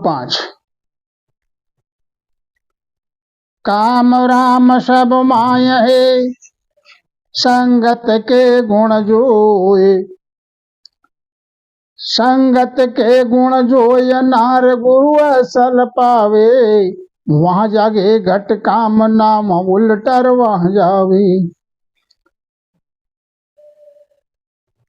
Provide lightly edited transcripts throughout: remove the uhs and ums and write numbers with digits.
5। काम राम सब माय है, संगत के गुण जोए। संगत के गुण जोय, नार गुरु असल पावे। वहां जागे घट काम, नाम उलटर वहां जावे।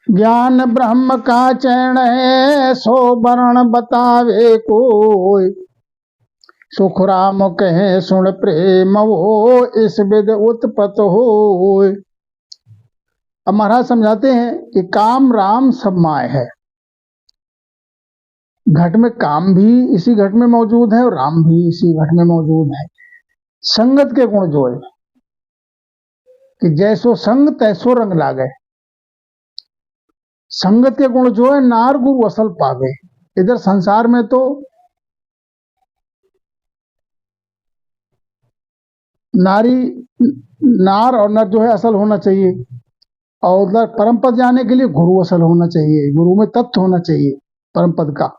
ज्ञान ब्रह्म का चैन है, सो वर्ण बतावे कोई। सुख राम कहे सुन प्रेम हो, इस विद उत्पत हो। अब महाराज समझाते हैं कि काम राम सब माय है। घट में काम भी इसी घट में मौजूद है और राम भी इसी घट में मौजूद है। संगत के गुण जो है कि जैसो संग तैसो रंग लागे। संगत के गुण जो है, नार गुरु असल पावे। इधर संसार में तो नार और नर जो है असल होना चाहिए, और उधर परम पद जाने के लिए गुरु असल होना चाहिए। गुरु में तत्व होना चाहिए परम पद का।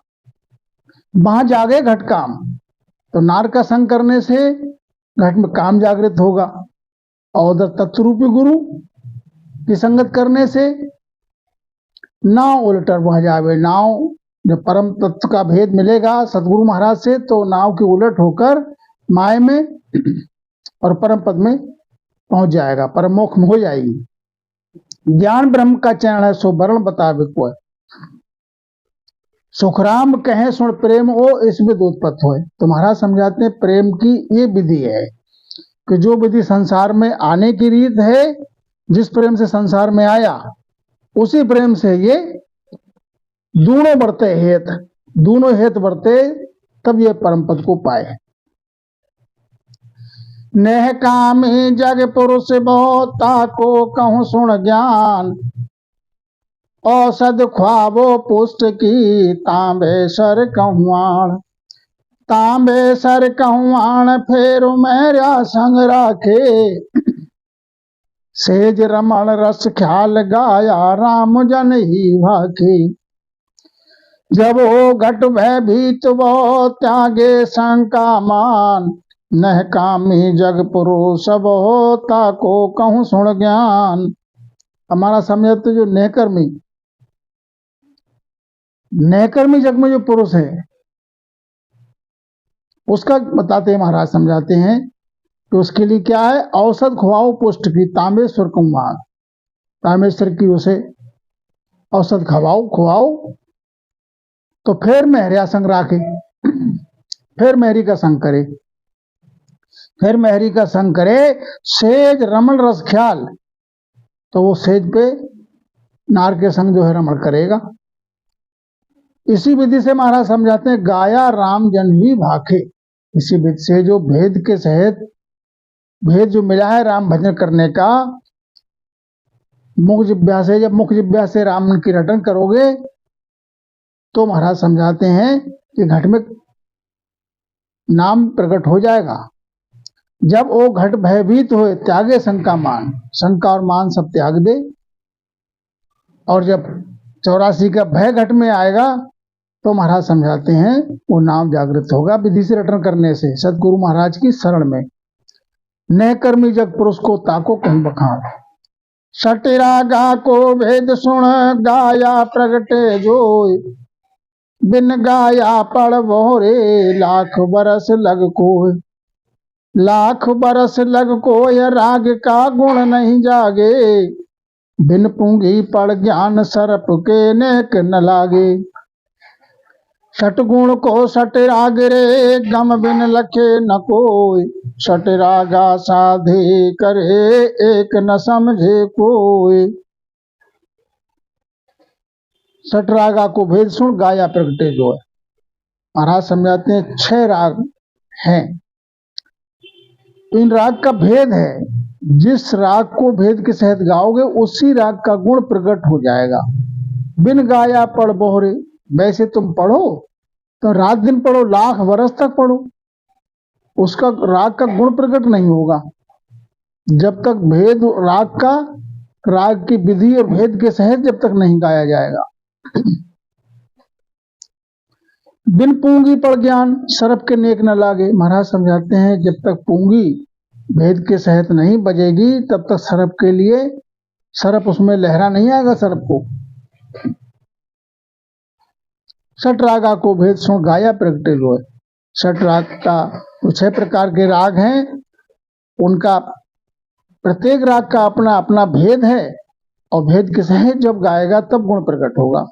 वहां जागे घट काम, तो नार का संग करने से घट में काम जागृत होगा, और उधर तत्व रूपी गुरु की संगत करने से नाव उलटर वह जावे। नाव जब परम तत्व का भेद मिलेगा सतगुरु महाराज से, तो नाव की उलट होकर माय में और परम पद में पहुंच जाएगा, परम मोक्ष में हो जाएगी। ज्ञान ब्रह्म का चरण है, सो वर्ण बतावे कोई। सुखराम कहे सुन प्रेम ओ, इसमें उत्पत्त होए। तो महाराज समझाते हैं प्रेम की ये विधि है कि जो विधि संसार में आने की रीत है, जिस प्रेम से संसार में आया उसी प्रेम से ये दोनों बढ़ते हेत, दोनों हेत बढ़ते, तब ये परम पद को पाए। नेह कामी जग पुरुष बहुता को कहूं सुन ज्ञान। औषध ख्वाबो पुष्ट की तांबे सर कहवाण। तांबे सर कहवाण फेरु मेरा संग राखे। सेज रमण रस ख्याल गाया राम जन ही भाखे। जब हो घट भय भीत वो त्यागे शंका मान। नह कामी जग पुरुष होता को कहूं सुन ज्ञान। हमारा समझते जो नेकर्मी जग में जो पुरुष है उसका बताते हैं महाराज समझाते हैं तो उसके लिए क्या है, औषध खुआओ पुष्ट की तांबेश्वर कुमार। तांबेश्वर की उसे औषध खुआओ तो फिर मेहरिया संग राखे, फिर मेहरी का संग करे, फिर मेहरी का संग करे। सेज रमण रस ख्याल, तो वो सेज पे नार के संग जो है रमण करेगा। इसी विधि से महाराज समझाते हैं गाया राम जन ही भाखे। इसी विधि से जो भेद के सहित भेद जो मिला है राम भजन करने का, मुख जिब्या से, जब मुख जिब्या से राम की रटन करोगे तो महाराज समझाते हैं कि घट में नाम प्रकट हो जाएगा। जब वो घट भयभीत हो त्यागे शंका मान, शंका और मान सब त्याग दे, और जब 84 का भय घट में आएगा तो महाराज समझाते हैं वो नाम जागृत होगा विधि से रटन करने से, सतगुरु महाराज की शरण में। नह कर्मी जग पुरुष को ताको कहूं बखान। सटिरागा को भेद सुन गाया प्रगटे जोय। बिन गाया पड़ बोरे लाख बरस लग कोय। लाख बरस लग कोय राग का गुण नहीं जागे। बिन पूंगी पड़ ज्ञान सरप के नेक न लागे। सटगुण को सटराग रे गम बिन लखे न कोय। सटरागा साधे करे एक न समझे कोय। सटरागा को भेद सुन गाया प्रगटे जो है। महाराज समझाते हैं 6 राग हैं, इन राग का भेद है। जिस राग को भेद के सहित गाओगे उसी राग का गुण प्रकट हो जाएगा। बिन गाया पढ़ बोहरे, वैसे तुम पढ़ो तो रात दिन पढ़ो, लाख वर्ष तक पढ़ो, उसका राग का गुण प्रकट नहीं होगा जब तक भेद राग का, राग की विधि और भेद के सहित जब तक नहीं गाया जाएगा। बिन पूंगी पड़ ज्ञान सरप के नेक न लागे। महाराज समझाते हैं जब तक पूंगी भेद के सहित नहीं बजेगी तब तक सरप के लिए सरप उसमें लहरा नहीं आएगा। सरप को सठ रागा को भेद सुन गाया प्रगटे लोय। सठ राग का तो 6 प्रकार के राग हैं, उनका प्रत्येक राग का अपना अपना भेद है और भेद के सहित जब गाएगा तब गुण प्रकट होगा।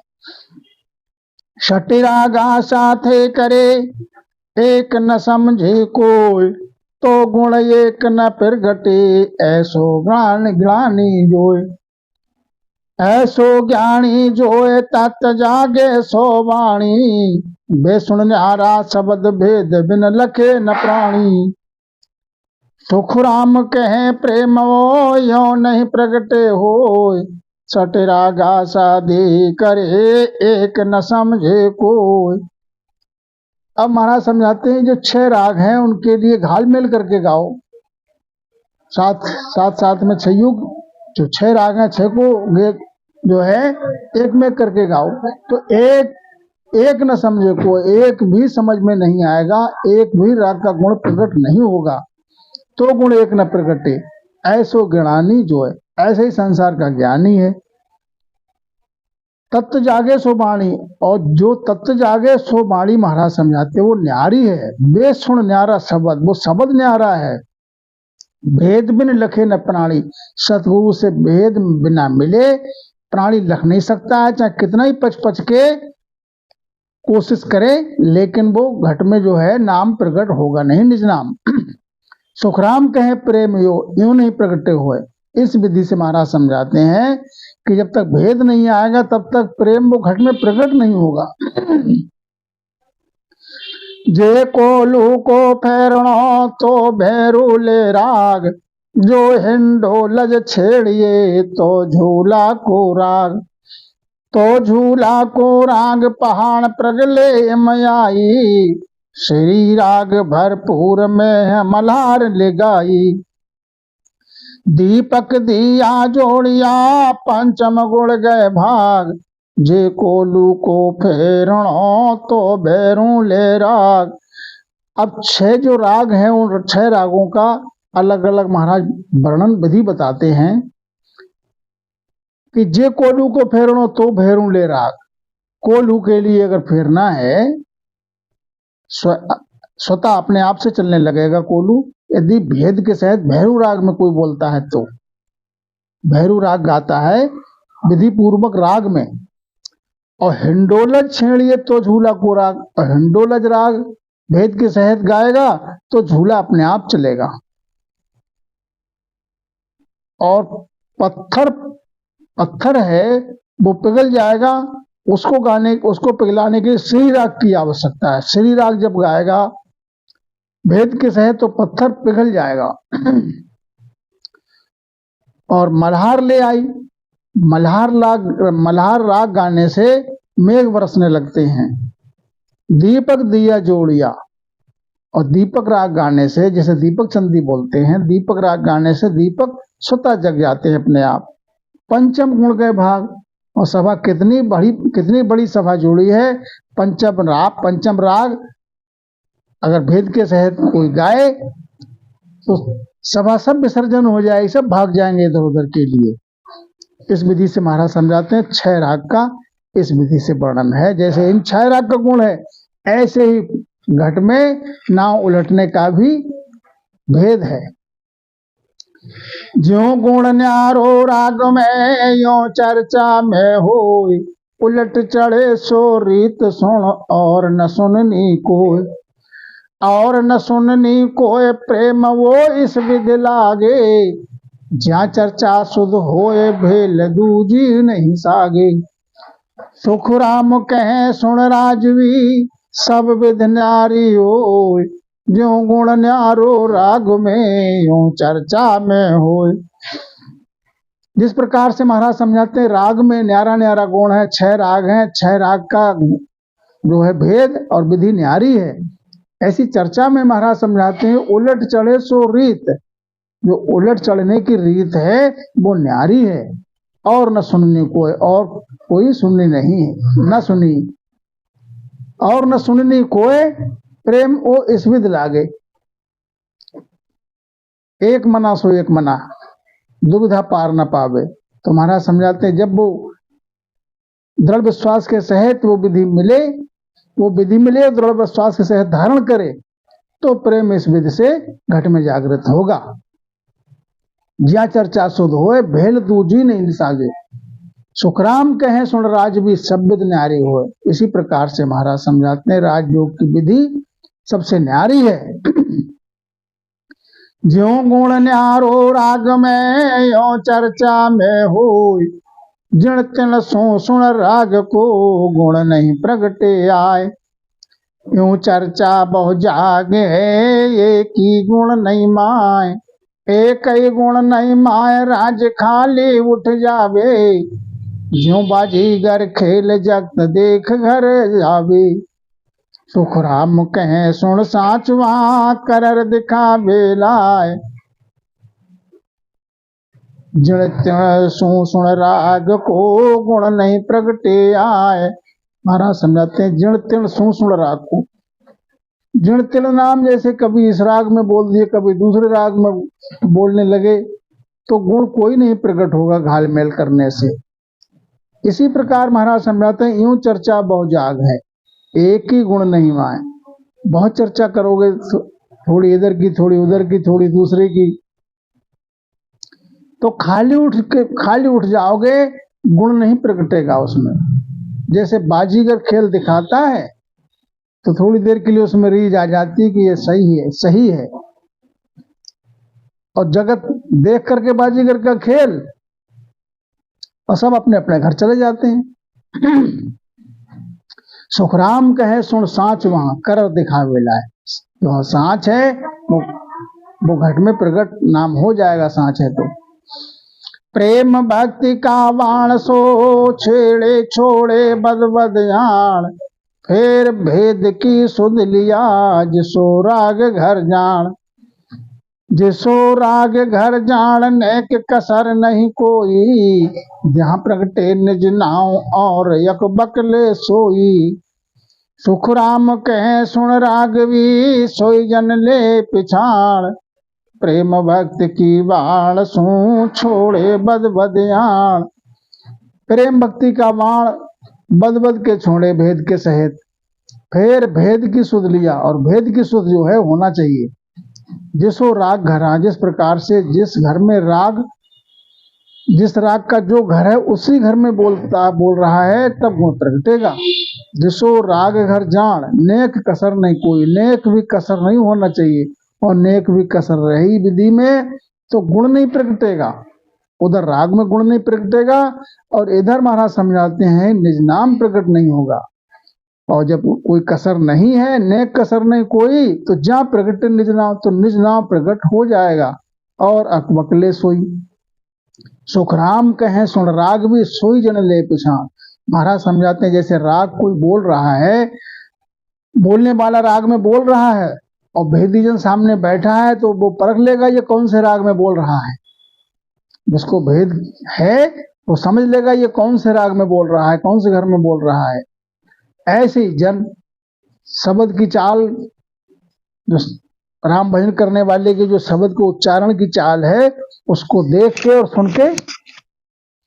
छठी रागा साथे करे एक न समझे कोई, तो गुण एक न प्रगटे ऐसो ज्ञानी जोय। ऐसो ज्ञानी जोय तत् जागे सो वाणी, बेसुन न्यारा शब्द भेद बिन लखे न प्राणी। सुख राम कहे प्रेम वो यो नहीं प्रगटे होय, सठ रागा साधे करे एक न समझे कोई। अब महाराज समझाते हैं जो 6 राग हैं उनके लिए घाल मेल करके गाओ। साथ में 6 युग जो 6 राग हैं 6 को जो है एक में करके गाओ तो एक न समझे को, एक भी समझ में नहीं आएगा, एक भी राग का गुण प्रकट नहीं होगा, तो गुण एक न प्रकटे ऐसो ज्ञानी जो है। ऐसे ही संसार का ज्ञानी है। तत्व जागे सो वाणी, और जो तत्व जागे सो वाणी महाराज समझाते वो न्यारी है। बेसुण न्यारा शब्द, वो शब्द न्यारा है। भेद बिन लखे न प्राणी, सतगुरु से भेद बिना मिले प्राणी लख नहीं सकता है, चाहे कितना ही पच के कोशिश करे, लेकिन वो घट में जो है नाम प्रकट होगा नहीं, निज नाम। सुखराम कहे प्रेम यो यूं नहीं प्रकटे हुए। इस विधि से महाराज समझाते हैं कि जब तक भेद नहीं आएगा तब तक प्रेम वो घट में प्रकट नहीं होगा। जे कोलू को फेरणो तो भैरू ले राग, जो हिंडोलज छेड़िए तो झूला को राग। तो झूला को राग पहाड़ प्रगले मयाई, श्री राग भरपूर में मल्हार ले गाई। दीपक दिया जोड़िया पंचम गुण गए भाग, जे कोलू को फेरणो तो भैरू ले राग। अब 6 जो राग हैं उन 6 रागों का अलग अलग महाराज वर्णन विधि बताते हैं कि जे कोलू को फेरणो तो भैरू ले राग। कोलू के लिए अगर फेरना है स्वतः अपने आप से चलने लगेगा कोलू। यदि भेद के सहित भैरू राग में कोई बोलता है तो भैरू राग गाता है विधि पूर्वक राग में, और हिंडोलज छेड़िए तो झूला को राग। और हिंडोलज राग भेद के सहित गाएगा तो झूला अपने आप चलेगा। और पत्थर है वो पिघल जाएगा, उसको पिघलाने के लिए श्री राग की आवश्यकता है। श्री राग जब गाएगा भेद के सहित तो पत्थर पिघल जाएगा। और मल्हार ले आई, मल्हार राग गाने से मेघ बरसने लगते हैं। दीपक दिया जोड़िया, और दीपक राग गाने से, जैसे दीपक चंदी बोलते हैं, दीपक राग गाने से दीपक स्वतः जग जाते हैं अपने आप। पंचम गुण गए भाग, और सभा कितनी बड़ी सभा जुड़ी है। पंचम राग अगर भेद के सहित कोई गाए तो सभा सब विसर्जन हो जाएगी, सब भाग जाएंगे इधर उधर के लिए। इस विधि से महाराज समझाते हैं 6 राग का इस विधि से वर्णन है। जैसे इन 6 राग का गुण है, ऐसे ही घट में नाव उलटने का भी भेद है। ज्यों गुण न्यारो राग में यो चर्चा में होय, उलट चढ़े सो रीत सुन और न सुननी कोय। और न सुननी कोय प्रेम वो इस विधि लागे, ज्या चर्चा सुध होए भेल दूजी नहीं सागे। सुख राम कहे सुन राजवी सब विध न्यारी होय, ज्यों गुण न्यारो राग में यूं चर्चा में होय। जिस प्रकार से महाराज समझाते हैं राग में न्यारा न्यारा गुण है। 6 राग हैं, 6 राग का जो है भेद और विधि न्यारी है। ऐसी चर्चा में महाराज समझाते हैं उलट चढ़े सो रीत, जो उलट चढ़ने की रीत है वो न्यारी है। और न सुननी कोई, और कोई सुननी नहीं है, न सुनी। और न सुननी कोय, प्रेम ओ इस विध लागे। एक मना सो एक मना, दुविधा पार न पावे। तो महाराज समझाते हैं जब वो दृढ़ विश्वास के सहित वो विधि मिले और दृढ़ विश्वास के सहित धारण करे, तो प्रेम इस विधि से घट में जागृत होगा। ज्या चर्चा शुद्ध होए, भेल दूजी नहीं सागे। सुखराम कहे सुन राज भी सब विध न्यारी होए। इसी प्रकार से महाराज समझाते हैं राजयोग की विधि सबसे न्यारी है। ज्यों गुण न्यारो राग में, यो चर्चा में होय। जिण तिण सो सुन राग को, गुण नहीं प्रगटे आए। यूं चर्चा बहु जागे, एक ही गुण नहीं माय। एक ही गुण नहीं माय, राज खाली उठ जावे। ज्यों बाजीगर खेल जगत देख घर जावे। सुखराम कहे सुन साचवा, करर दिखावे लाए। जिण तिण सो सुन राग को, गुण नहीं प्रगटे आए। महाराज समझाते हैं जिण तिण सो सुन राग को। जिण तिण नाम जैसे कभी इस राग में बोल दिए, कभी दूसरे राग में बोलने लगे, तो गुण कोई नहीं प्रकट होगा घाल मेल करने से। इसी प्रकार महाराज समझाते हैं यूं चर्चा बहु जाग है, एक ही गुण नहीं माए। बहुत चर्चा करोगे, थोड़ी इधर की थोड़ी उधर की थोड़ी दूसरे की, तो खाली उठ जाओगे, गुण नहीं प्रकटेगा उसमें। जैसे बाजीगर खेल दिखाता है तो थोड़ी देर के लिए उसमें रीझ आ जाती है कि ये सही है, और जगत देख करके बाजीगर का खेल और सब अपने अपने घर चले जाते हैं। सुखराम कहे सुन साँच वहां, कर दिखावे लाए। जो साँच है वो घट में प्रकट नाम हो जाएगा, साँच है तो। प्रेम भक्ति का बाण सो, छेड़े छोड़े बद बद याण। फिर भेद की सुध लिया, जिसो राग घर जान। जिसो राग घर जान, नेक कसर नहीं कोई। जहाँ प्रगटे निज नाव, और यक बकले सोई। सुखराम कहे सुन रागवी, सोई जन ले पिछाड़। प्रेम भक्त की बाण सू, छोड़े बद बद याण। प्रेम भक्ति का बाण बद बद के छोड़े भेद के सहित। फिर भेद की सुध लिया, और भेद की सुध जो है होना चाहिए। जिसो राग घरा, जिस प्रकार से जिस घर में राग, जिस राग का जो घर है उसी घर में बोल रहा है, तब गुण प्रगटेगा। जिसो राग घर जान, नेक कसर नहीं कोई। नेक भी कसर नहीं होना चाहिए, और नेक भी कसर रही विधि में तो गुण नहीं प्रगटेगा। उधर राग में गुण नहीं प्रगटेगा, और इधर महाराज समझाते हैं निज नाम प्रकट नहीं होगा। और जब कोई कसर नहीं है, नेक कसर नहीं कोई, तो जहाँ प्रगटे निज नाम, तो निज नाम प्रकट हो जाएगा। और अकबकले सोई। सुखराम कहे सुन राग भी, सोई जन ले पिछाड़। महाराज समझाते हैं जैसे राग कोई बोल रहा है, बोलने वाला राग में बोल रहा है, और भेदी जन सामने बैठा है, तो वो परख लेगा ये कौन से राग में बोल रहा है। जिसको भेद है वो समझ लेगा ये कौन से राग में बोल रहा है, कौन से घर में बोल रहा है। ऐसे ही जन शब्द की चाल, जो राम भजन करने वाले के जो शब्द को उच्चारण की चाल है, उसको देख के और सुन के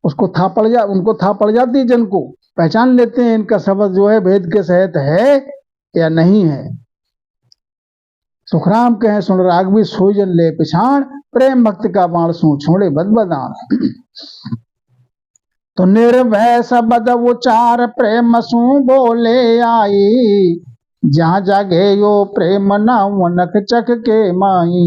उनको था पड़ जाती है। जन को पहचान लेते हैं इनका शब्द जो है भेद के सहित है या नहीं है। सुखराम कहे सुन राग भी, सोई जन ले पिछाड़। प्रेम भक्त का बाण सू, छोड़े बद बदान। तो निर्भय शब्द उचार, प्रेम सू बोले आई। जहाँ जागे यो प्रेम न, वनक चक के माई।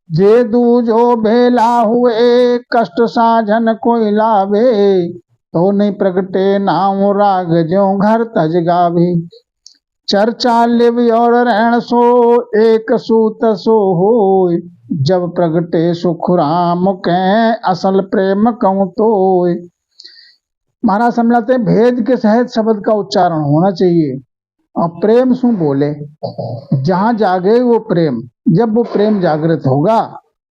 जे दूजो भेला हुए, कष्ट साझन कोई लावे। तो नहीं प्रगटे नाम राग, ज्यों घर तज गावे। चर्चा लिव और रहन सो, एक सूत सो होय। जब प्रगटे सुखराम के, असल प्रेम कहूँ तोय। महाराज समझाते हैं भेद के सहित शब्द का उच्चारण होना चाहिए, और प्रेम सु बोले। जहाँ जागे वो प्रेम, जब वो प्रेम जागृत होगा,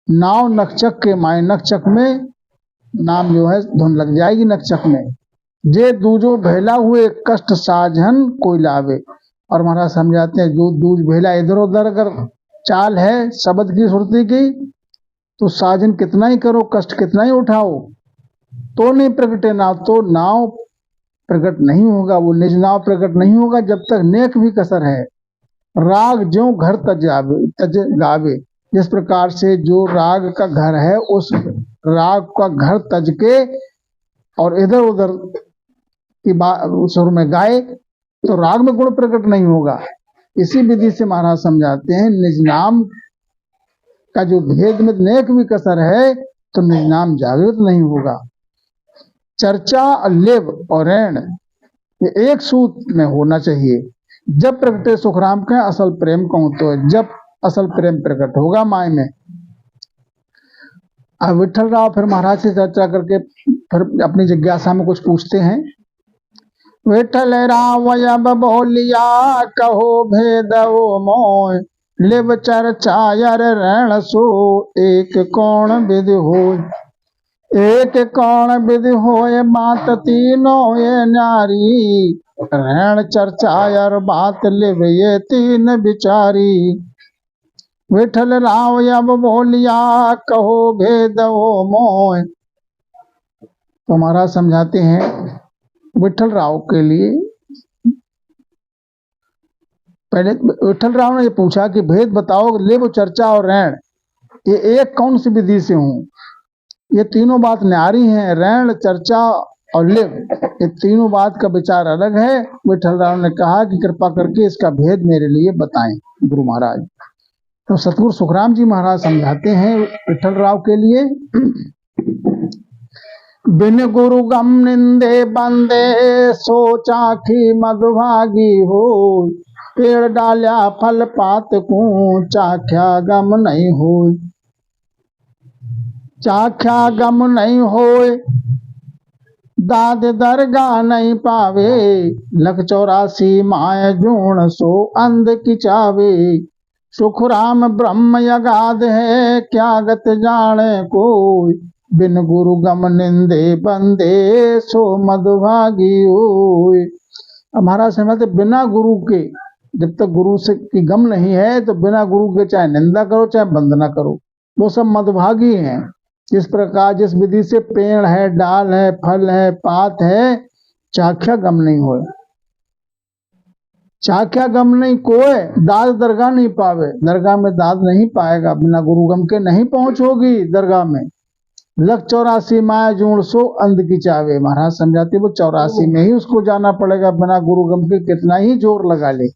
नाव नकचक के माए। नकचक में नाम जो है धुन लग जाएगी, नकचक में जे दूजो भेला हुए कष्ट साझन कोई लावे। और महाराज समझाते हैं जो दूज भेला इधर उधर अगर चाल है शब्द की सुरती की तो साजन कितना ही करो कष्ट कितना ही उठाओ तो नहीं प्रगटे नाव, तो नाव प्रकट नहीं होगा, वो निज नाव प्रकट नहीं होगा जब तक नेक भी कसर है। राग ज्यों घर तज गावे, जिस प्रकार से जो राग का घर है उस राग का घर तज के और इधर उधर की सुर में गाए तो राग में गुण प्रकट नहीं होगा। इसी विधि से महाराज समझाते हैं निज नाम का जो भेद में नेक भी कसर है तो निज नाम जागृत नहीं होगा। चर्चा लेव और ऋण ये एक सूत में होना चाहिए। जब प्रगटे सुखराम के असल प्रेम कहूं तो जब असल प्रेम प्रकट होगा माय में। अब विठल राव फिर महाराज से चर्चा करके फिर अपनी जिज्ञासा में कुछ पूछते हैं। विठल राव अब बोलिया कहो भेद मोय, लिव चर्चा यर ऋण सो एक कौन विधि होय। एक कौन विधि होय बात तीनों ये नारी, ऋण चर्चा यर बात लिव ये तीन विचारी। विठल राव अब बोलिया कहो भेद मोय। तो महाराज समझाते हैं विठल राव के लिए पहले विठल राव ने ये पूछा कि भेद बताओ लिव चर्चा और ऋण ये एक कौन सी विधि से हूं। ये तीनों बात न्यारी हैं, ऋण चर्चा और लिव ये तीनों बात का विचार अलग है। विठल राव ने कहा कि कृपा करके इसका भेद मेरे लिए बताएं गुरु महाराज। तो सतगुरु सुखराम जी महाराज समझाते हैं विठल राव के लिए। बिन गुरु गम निंदे बंदे सोचा की मधुभागी हो, पेड़ डाल्या फल पात को चाख्या गम नहीं हो। चाख्या गम नहीं होए दाद दरगाह नहीं पावे, लख 84 माय जूण सो अंध की चावे। सुखराम ब्रह्म यगाध है क्या गत जाने कोई, बिन गुरु गम निंदे बंदे सो मधुभागी होय। हमारा समझते बिना गुरु के जब तक गुरु से की गम नहीं है तो बिना गुरु के चाहे निंदा करो चाहे वंदना करो वो सब मधुभागी हैं। जिस प्रकार जिस विधि से पेड़ है डाल है फल है पात है चाख्या गम नहीं होए। चाख्या गम नहीं कोय दाद दरगाह नहीं पावे, दरगाह में दाद नहीं पाएगा, बिना गुरु गम के नहीं पहुंच होगी दरगाह में। लख 84 माया जूण सो अंध की चावे, महाराज समझाते वो 84 में ही उसको जाना पड़ेगा, बिना गुरु गम के कितना ही जोर लगा ले।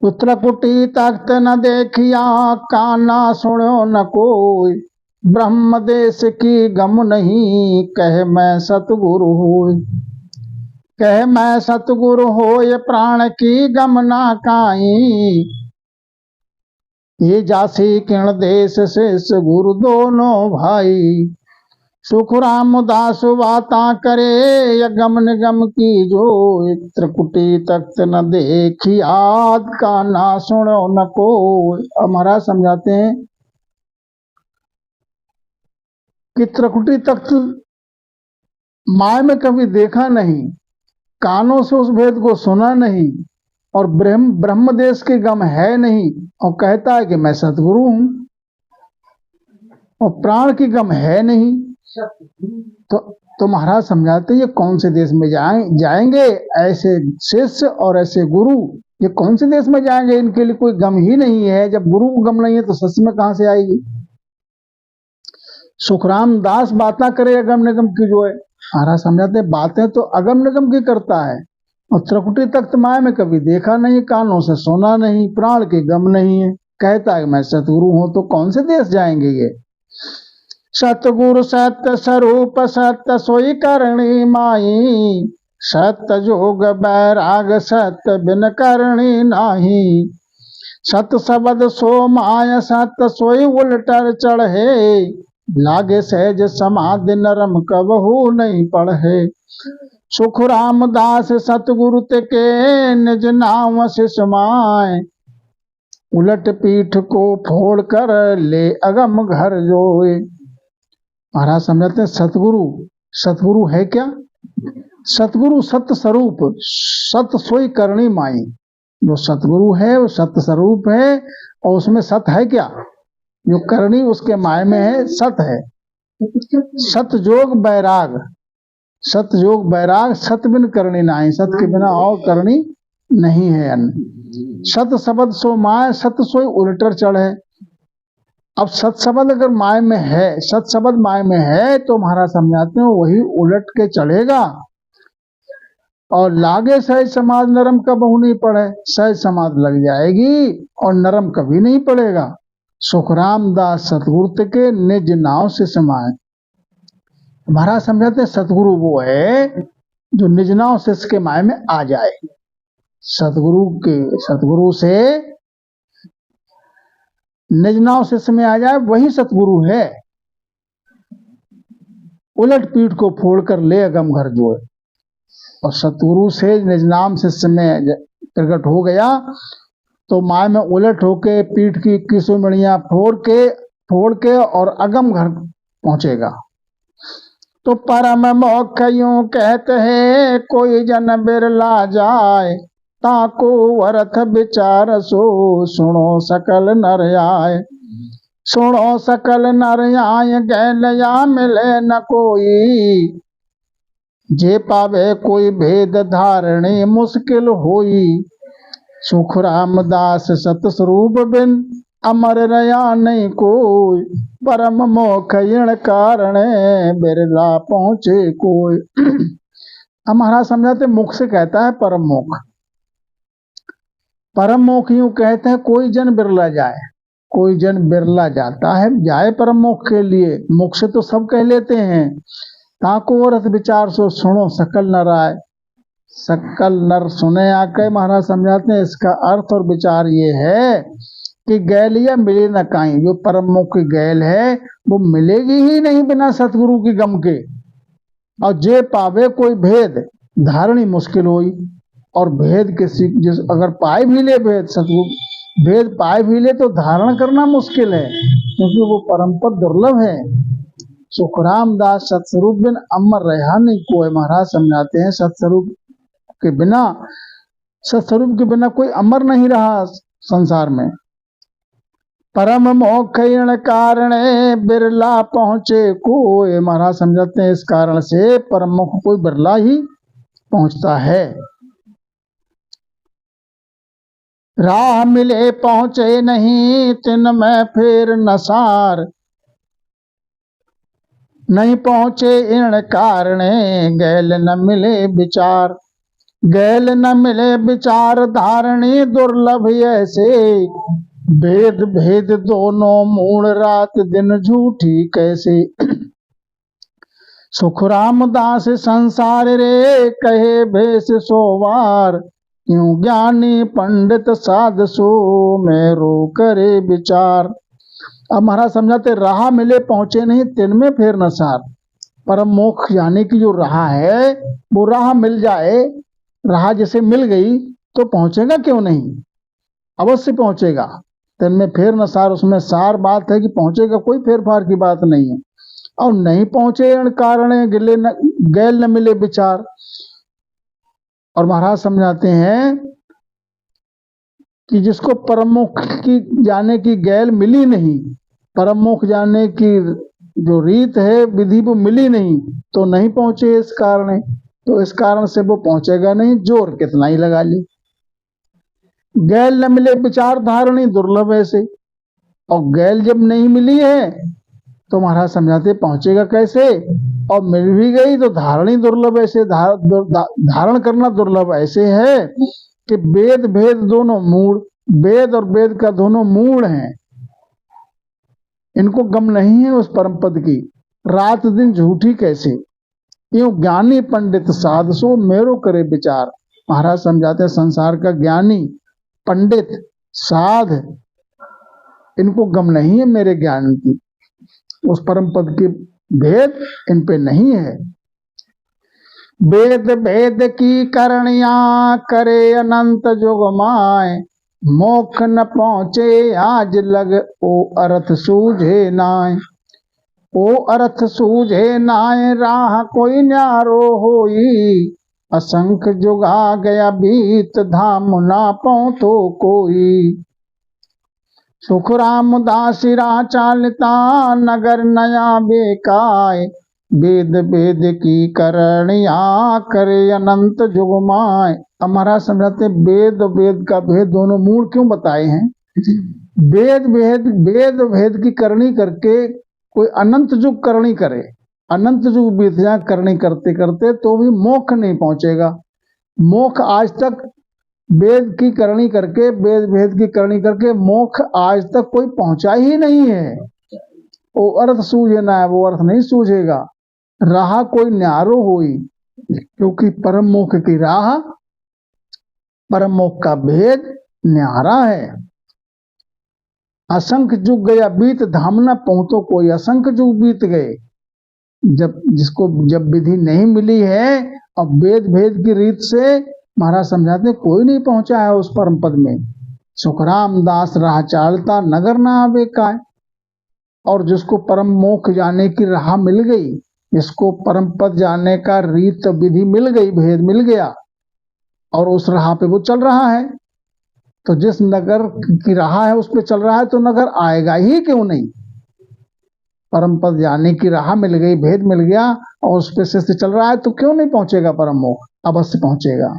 पुत्रकुटी तख्त न देखिया काना सुनो न कोई, ब्रह्म देश की गम नहीं कह मैं सतगुरु होय। कह मैं सतगुरु होय प्राण की गम ना काई, ये जासी किण देश शेष गुरु दोनों भाई। सुखराम दास बाता करे यगम निगम की जो, त्रिकुटी तख्त न देखी आद का ना सुनो न को। महाराज समझाते हैं कि त्रिकुटी तख्त माय में कभी देखा नहीं, कानों से उस भेद को सुना नहीं और ब्रह्म देश के गम है नहीं और कहता है कि मैं सतगुरु हूं और प्राण की गम है नहीं। तो महाराज समझाते हैं ये कौन से देश में जाएंगे ऐसे शिष्य और ऐसे गुरु, ये कौन से देश में जाएंगे इनके लिए कोई गम ही नहीं है। जब गुरु को गम नहीं है तो सच में कहां से आएगी। सुखराम दास बातें करे अगम निगम की जो है, महाराज समझाते हैं बातें तो अगम निगम की करता है और त्रिकुटी तख्त माया में कभी देखा नहीं, कानों से सुना नहीं, प्राण के गम नहीं है, कहता है मैं सतगुरु हूं। तो कौन से देश जाएंगे ये। सतगुरु सत्य स्वरूप सत्य सोई करणी माई, सत्य जोग बैराग सत्य बिन करणी नाही। सत शब्द सो माय सत्य सोई उलटर चढ़े, लागे सहज समाधि नरम कबहू नहीं पढ़े। सुखराम दास सतगुरु के निज नाम से समाय, उलट पीठ को फोड़ कर ले अगम घर जोए। महाराज समझाते हैं सतगुरु, सतगुरु है क्या? सतगुरु सत्य स्वरूप, सत सोई करणी माई। जो सतगुरु है वो सत्य स्वरूप है, और उसमें सत है क्या? जो करणी उसके माय में है, सत है। सत जोग बैराग, सत योग बैराग, सत बिन करणी नाही, सत के बिना और करणी नहीं है अन्य। सत शब्द सो माय, सत सोई उलटर चढ़े। अब सत शब्द अगर माय में है, सत शब्द माय में है, तो महाराज समझाते हैं वही उलट के चढ़ेगा। और लागे सहज समाज नरम का बहु नहीं पड़े, सहज समाज लग जाएगी और नरम कभी नहीं पड़ेगा। सुखराम दास सतगुरु के निज नाव से समाये। महाराज समझाते हैं सतगुरु वो है जो निज नाव से इसके माय में आ जाए। सतगुरु से निज नाव से में आ जाए, वही सतगुरु है। उलट पीठ को फोड़कर ले अगम घर जोए। और सतगुरु से निज नाम से में प्रकट हो गया तो माय में उलट होके पीठ की 21 मणियां फोड़ के और अगम घर पहुंचेगा। तो परम मोक्ष यूं कहते हैं, कोई जन बिरला जाए, ताको अर्थ विचार सो, सुनो सकल नर आए। सुनो सकल नर आए, गैल या मिले न कोई, जे पावे कोई भेद धारणी मुश्किल होई। सुख रामदास सत स्वरूप बिन, अमर रया नहीं कोई, परम मोक्ष इन कारण, बिरला पहुंचे कोई। अब महाराज समझाते मुख से कहता है परम मोक्ष। परम मोक्ष यूं कहते हैं कोई जन बिरला जाए, कोई जन बिरला जाता है, जाए परम मोक्ष के लिए। मोक्ष तो सब कह लेते हैं। ताको रथ विचार सो, सुनो सकल नर आए। सकल नर सुने आके महाराज समझाते हैं इसका अर्थ और विचार ये है कि गैलिया मिले न काई। जो परम मुख की गैल है वो मिलेगी ही नहीं बिना सतगुरु की गम के। और जे पावे कोई भेद धारणी मुश्किल होई। और भेद किसी जिस अगर पाए भी ले भेद, सतगुरु भेद पाए भी ले तो धारण करना मुश्किल है, क्योंकि वो परम पद दुर्लभ है। सुखराम दास सतस्वरूप बिन अमर रहा नहीं कोई। महाराज समझाते हैं सतस्वरूप के बिना, सतस्वरूप के बिना कोई अमर नहीं रहा संसार में। परम मोक्ष इन कारण, बिरला पहुंचे कोई। महाराज समझाते हैं इस कारण से परम मोक्ष कोई बिरला ही पहुंचता है। राह मिले पहुंचे नहीं, तिन में फिर नसार, नहीं पहुंचे इन कारण, गैल न मिले विचार। गैल न मिले विचार धारणी दुर्लभ ऐसे, भेद भेद दोनों मूड रात दिन झूठी कैसे। सुख रामदास संसार रे, कहे भेष सोवार, यूं ज्ञानी पंडित साध सो, मेरो करे विचार। अब महाराज समझाते राह मिले पहुंचे नहीं, तिन में फिर नसार। परम मोक्ष जाने की जो राह है वो राह मिल जाए, राह जैसे मिल गई तो पहुंचेगा क्यों नहीं, अवश्य पहुंचेगा। तिन में फेर नसार, उसमें सार बात है कि पहुंचेगा, कोई फेर फार की बात नहीं है। और नहीं पहुंचे कारण गैल न मिले विचार। और महाराज समझाते हैं कि जिसको परमोक्ष की जाने की गैल मिली नहीं, परमोक्ष जाने की जो रीत है विधि वो मिली नहीं, तो नहीं पहुंचे इस कारण। तो इस कारण से वो पहुंचेगा नहीं, जोर कितना ही लगा ले। गैल न मिले विचार धारणी दुर्लभ ऐसे। और गैल जब नहीं मिली है तो महाराज समझाते पहुंचेगा कैसे। और मिल भी गई तो धारणी दुर्लभ ऐसे, धारण करना दुर्लभ ऐसे है कि वेद भेद दोनों मूड, वेद और वेद का दोनों मूड हैं, इनको गम नहीं है उस परम पद की। रात दिन झूठी कैसे, यूं ज्ञानी पंडित साध सो, मेरो करे विचार। महाराज समझाते हैं संसार का ज्ञानी पंडित साध, इनको गम नहीं है मेरे ज्ञान की, उस परम पद के भेद इन पे नहीं है। वेद भेद की करणिया, करे अनंत जुग माय, मोक्ष न पहुंचे आज लग ओ अर्थ सूझे नाय। ओ अर्थ सूझे नाय राह कोई न्यारो होई, असंख्य जुगा गया बीत धाम ना पहुँचो कोई। सुख राम दासिरा चालता नगर नया बेकाय, वेद वेद की करणिया करे अनंत जुगमाय। हमारा समझाते वेद वेद का भेद दोनों मूल क्यों बताए हैं। वेद भेद की करनी करके कोई अनंत युग करनी करे, अनंत युग बीत जाए करनी करते करते तो भी मोक्ष नहीं पहुंचेगा। मोक्ष आज तक वेद की करनी करके, वेद भेद की करनी करके मोक्ष आज तक कोई पहुंचा ही नहीं है। वो अर्थ सूझे ना है, वो अर्थ नहीं सूझेगा। राह कोई न्यारो होई, क्योंकि परम मोक्ष की राह, परम मोक्ष का भेद न्यारा है। असंख्य युग गया बीत धाम न पहुंचो कोई, असंख्य युग बीत गए जब विधि नहीं मिली है और वेद भेद की रीत से महाराज समझाते कोई नहीं पहुंचा है उस परम पद में। सुखराम दास राह चालता नगर ना आवे काय, और जिसको परम मोक्ष जाने की राह मिल गई, जिसको परम पद जाने का रीत विधि मिल गई, भेद मिल गया और उस राह पे वो चल रहा है, तो जिस नगर की राह है उस पे चल रहा है तो नगर आएगा ही क्यों नहीं। परम पद जाने की राह मिल गई, भेद मिल गया और उस पे से चल रहा है तो क्यों नहीं पहुंचेगा परम मोक्ष, अवश्य पहुंचेगा।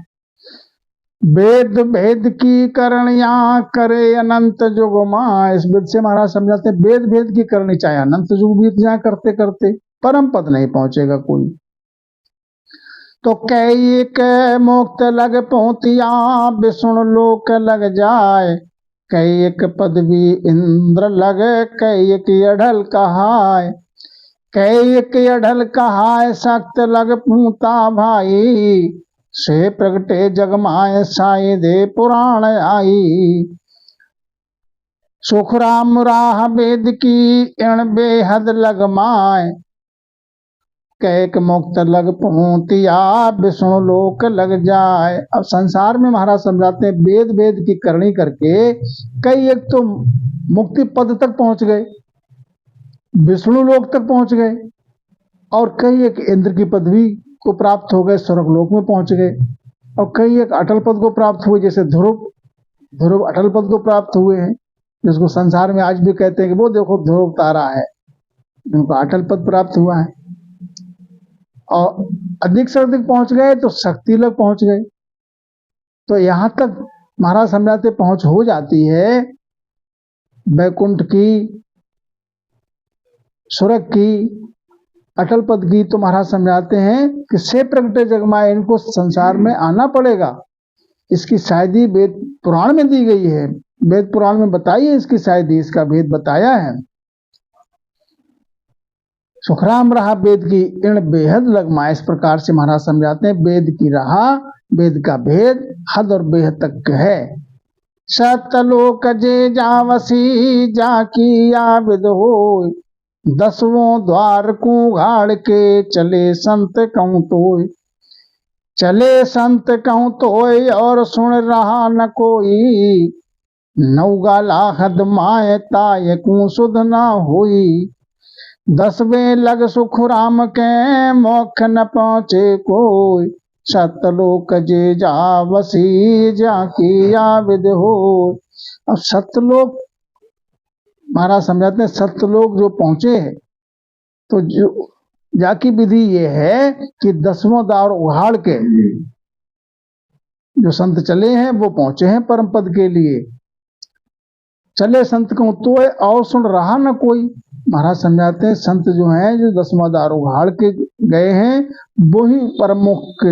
वेद भेद की करणिया करे अनंत जुगमा, इस वेद से महाराज समझाते हैं वेद भेद की करनी चाहे अनंत युग बीत जाए करते करते परम पद नहीं पहुंचेगा कोई। तो कई के मुक्त लग पहुंतिया विष्णु लोक लग जाए, कई एक पदवी इंद्र लग कई एक अढ़ल कहाय, कई एक अढ़ल कहाय सख्त लग पूता भाई, से प्रगटे जगमाए साई दे पुराण आई। सुख राम राह वेद की इण बेहद लगमाए, कैक मुक्त लग पहुंतिया विष्णु लोक लग जाए। अब संसार में महाराज समझाते हैं वेद वेद की करनी करके कई एक तो मुक्ति पद तक पहुंच गए, विष्णु लोक तक पहुंच गए, और कई एक इंद्र की पदवी को प्राप्त हो गए, स्वर्ग लोक में पहुंच गए, और कई एक अटल पद को प्राप्त हुए, जैसे ध्रुव अटल पद को प्राप्त हुए हैं, जिसको संसार में आज भी कहते हैं कि वो देखो ध्रुव तारा है, उनको अटल पद प्राप्त हुआ है। और अधिक से अधिक पहुंच गए तो शक्ति लग पहुंच गए। तो यहां तक महाराज समझाते पहुंच हो जाती है वैकुंठ की, स्वर्ग की, अटल पद की, तो महाराज समझाते हैं कि से प्रगटे जगमाए, इनको संसार में आना पड़ेगा। इसकी शायदी वेद पुराण में दी गई है, वेद पुराण में बताई है इसकी शायदी, इसका भेद बताया है। सुखराम रहा वेद की इण बेहद लगमा, इस प्रकार से महाराज समझाते हैं वेद की राह, वेद का भेद हद और बेहद तक है। सतलोक जे जावसी जाकी आविद हो, दसवों द्वार को घाड़ के चले संत कहूं तोय, चले संत कहूं तोय और सुन रहा न कोई, नौगाला हद माए ताय को सुध न होई, दसवें लग सुख राम के मोक्ष न पहुंचे कोई, सतलोक जे जावसी जाकी आविद हो। अब सतलोक महाराज समझाते हैं सतलोक जो पहुंचे हैं, तो जो जाकी विधि ये है कि 10वां द्वार उघाड़ के जो संत चले हैं वो पहुंचे हैं परम पद के लिए। चले संत को तो और सुन रहा न कोई, महाराज समझाते हैं संत जो हैं जो 10वां द्वार उघाड़ के गए हैं वो ही परम मोक्ष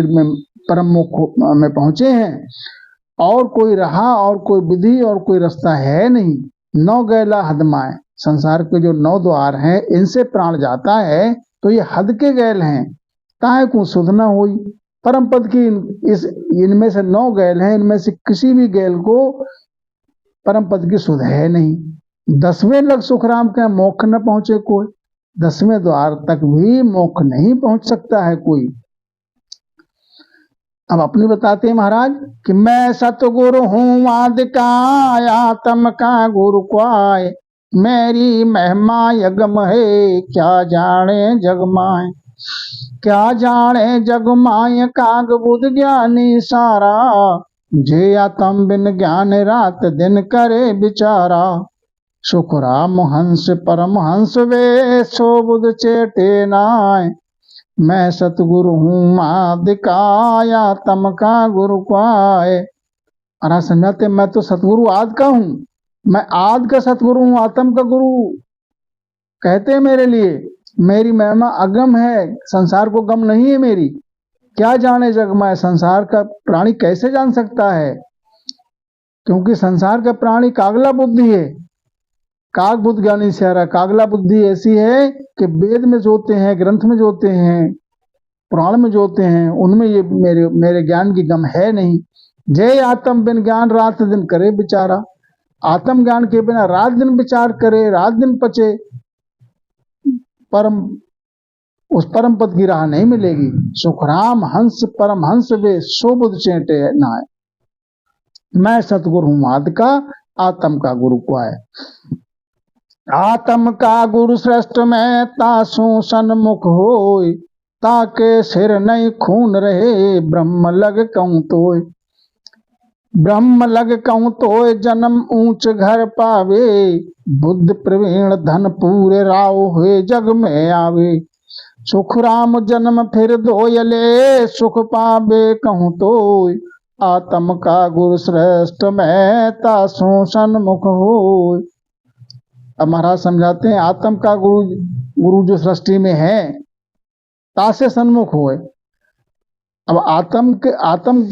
में पहुंचे हैं, और कोई राह और कोई विधि और कोई रास्ता है नहीं। 9 गैला हदमाए, संसार के जो 9 द्वार हैं इनसे प्राण जाता है तो ये हद के गैल हैं, ताए को सुध न हुई। परम पद की इनमें से 9 गैल हैं, इनमें से किसी भी गैल को परम पद की सुध है नहीं। 10वें लग सुख राम के मोक्ष न पहुंचे कोई, 10वें द्वार तक भी मोक्ष नहीं पहुंच सकता है कोई। अब अपनी बताते हैं महाराज कि मैं सतगुरु हूँ आदि का, आतम का गुरु क्वाय, मेरी महिमा यगम है, क्या जाने जग माए। क्या जाने जग माए, काग बुध ज्ञानी सारा। जे आत्म बिन ज्ञान, रात दिन करे बिचारा। सुख राम हंस परमहंस वे, सो बुध चेटे नाय। मैं सतगुरु हूँ आदिकाया, तम का गुरु पाए। महाराज समझाते, मैं तो सतगुरु आदि का हूँ, मैं आदि का सतगुरु हूँ, आत्म का गुरु कहते हैं मेरे लिए। मेरी महिमा अगम है, संसार को गम नहीं है मेरी। क्या जाने जग माए, संसार का प्राणी कैसे जान सकता है, क्योंकि संसार का प्राणी कागला बुद्धि है। काग बुद्ध ज्ञानी सारा। कागला बुद्धि ऐसी है कि वेद में जोते हैं, ग्रंथ में जोते हैं, पुराण में जोते हैं, उनमें ये मेरे मेरे ज्ञान की गम है नहीं। जय आत्म बिन ज्ञान, रात दिन करे बिचारा। आत्म ज्ञान के बिना रात दिन विचार करे, रात दिन पचे, परम उस परम पद की राह नहीं मिलेगी। सुखराम हंस परम हंस वे, सो बुध चेटे नाय। मैं सतगुरु हूं आदि का, आत्म का गुरु को आए। आत्म का गुरु श्रेष्ठ में, तासु सन्मुख होय। ताके सिर नहीं खून रहे, ब्रह्म लग कहूं तोय। ब्रह्म लग कहूं तोय, जन्म ऊंच घर पावे। बुद्ध प्रवीण धन पूरे, राव हुए जग में आवे। सुख राम जन्म फिर दोयले, सुख पावे कहूं तोय। आत्म का गुरु श्रेष्ठ में, तासु सन्मुख होय। अब महाराज समझाते हैं, आत्म का गुरु जो सृष्टि में है, तासे सन्मुख होए। अब आत्म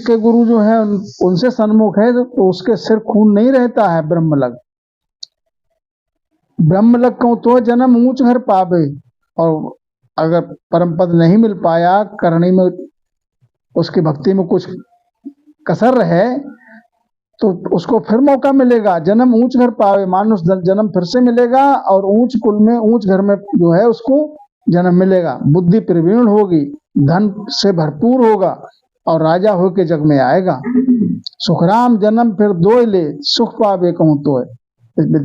के गुरु जो है उनसे सन्मुख है, तो उसके सिर खून नहीं रहता है। ब्रह्मलग, ब्रह्मलग कहूं तो जन्म ऊंच घर पावे। और अगर परम पद नहीं मिल पाया, करनी में उसकी भक्ति में कुछ कसर रहे, तो उसको फिर मौका मिलेगा, जन्म ऊंच घर पावे। मानुष जन्म फिर से मिलेगा, और ऊंच कुल में, ऊंच घर में जो है उसको जन्म मिलेगा। बुद्धि प्रवीण होगी, धन से भरपूर होगा, और राजा होके जग में आएगा। सुखराम जन्म फिर दोय ले, सुख पावे कहूं तो।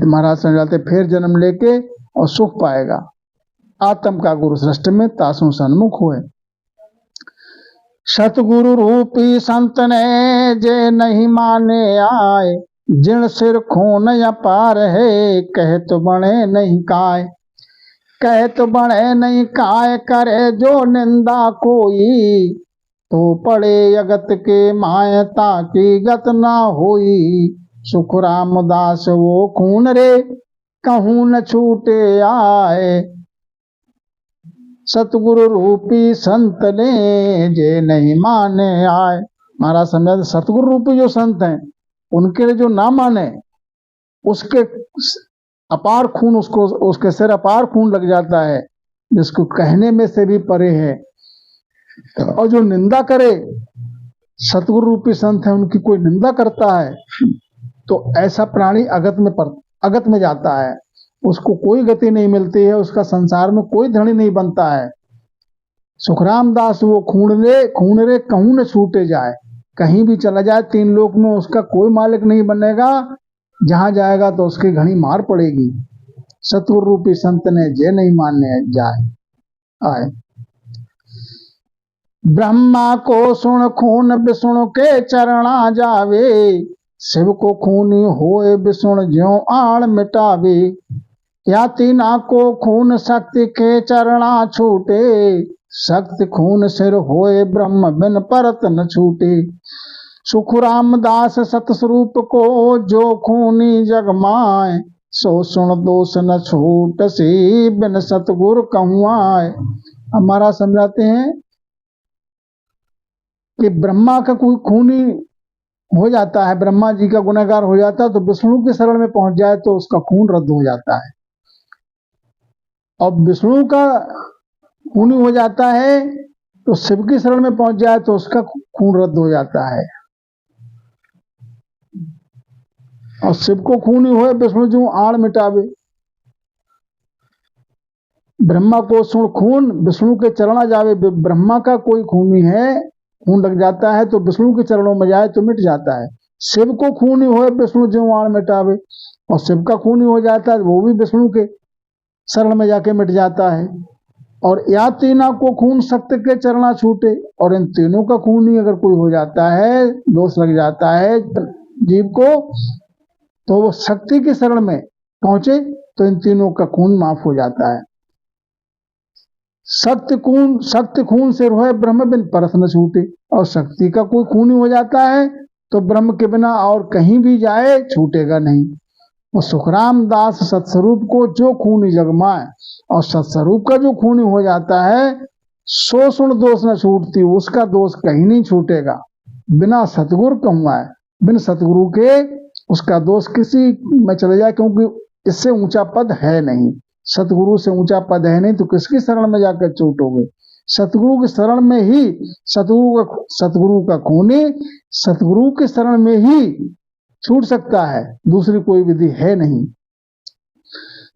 महाराज समझाते, फिर जन्म लेके और सुख पाएगा। आत्म का गुरु सृष्टि में, तासु सन्मुख हुए। सतगुरु रूपी संत ने, जे नहीं माने आए। जिन सिर खून अपार है, कह तो बने नहीं काय। कह तो बने नहीं काय, करे जो निंदा कोई। तो पड़े अगत के माय, ताकि गत ना होई। सुख रामदास वो खून रे, कहूं न छूटे आए। सतगुरु रूपी संत ने, जे नहीं माने आए। महाराज समझा, सतगुरु रूपी जो संत हैं, उनके लिए जो ना माने, उसके अपार खून, उसके सिर अपार खून लग जाता है, जिसको कहने में से भी परे है। और जो निंदा करे, सतगुरु रूपी संत है, उनकी कोई निंदा करता है, तो ऐसा प्राणी अगत में जाता है। उसको कोई गति नहीं मिलती है, उसका संसार में कोई धनी नहीं बनता है। सुखराम दास वो खून रे कहूं न छूटे जाए। कहीं भी चला जाए, तीन लोक में उसका कोई मालिक नहीं बनेगा। जहां जाएगा तो उसकी घनी मार पड़ेगी। सतगुरु रूपी संत ने, जे नहीं मानने जाए आए। ब्रह्मा को सुन खून, विष्णु के चरणा जावे। शिव को खूनी होए, विष्णु ज्यों आण मिटावे। या तीना को खून, शक्ति के चरणा छूटे। शक्ति खून सिर होए, ब्रह्म बिन परत न छूटे। सुख रामदास सतस्वरूप को, जो खूनी जग माय। सो सुन दोष न छूट सी, बिन सतगुरु कहूं आए। हमारा समझाते हैं कि ब्रह्मा का कोई खूनी हो जाता है, ब्रह्मा जी का गुनहगार हो जाता है, तो विष्णु के शरण में पहुंच जाए तो उसका खून रद्द हो जाता है। और विष्णु का खूनी हो जाता है, तो शिव की शरण में पहुंच जाए तो उसका खून रद्द हो जाता है। और शिव को खूनी होए, विष्णु जो आड़ मिटावे। ब्रह्मा को सुन खून, विष्णु के चरणा जावे। ब्रह्मा का कोई खूनी है, खून लग जाता है, तो विष्णु के चरणों में जाए तो मिट जाता है। शिव को खूनी होए विष्णु जीवाण मिटावे, और शिव का खूनी हो जाता है वो भी विष्णु के शरण में जाके मिट जाता है। और या तीना को खून सत्य के चरणा छूटे, और इन तीनों का खून ही अगर कोई हो जाता है, दोष लग जाता है जीव को, तो वो शक्ति की शरण में पहुंचे तो इन तीनों का खून माफ हो जाता है। शक्ति खून से रोए ब्रह्म बिन परस न छूटे, और शक्ति का कोई खून ही हो जाता है तो ब्रह्म के बिना और कहीं भी जाए छूटेगा नहीं। वो सुखराम दास सत्स्वरूप को जो खूनी जगमाए, और सत्स्वरूप का जो खूनी हो जाता है सो सुन दोष न छूटती, उसका दोष कहीं नहीं छूटेगा। बिना सतगुरु कहूँ, बिन सतगुरु के उसका दोष किसी में चले जाए, क्योंकि इससे ऊंचा पद है नहीं, सतगुरु से ऊंचा पद है नहीं, तो किसकी शरण में जाकर छूटोगे। सतगुरु की शरण में ही सतगुरु का खूनी सतगुरु की शरण में ही छूट सकता है, दूसरी कोई विधि है नहीं।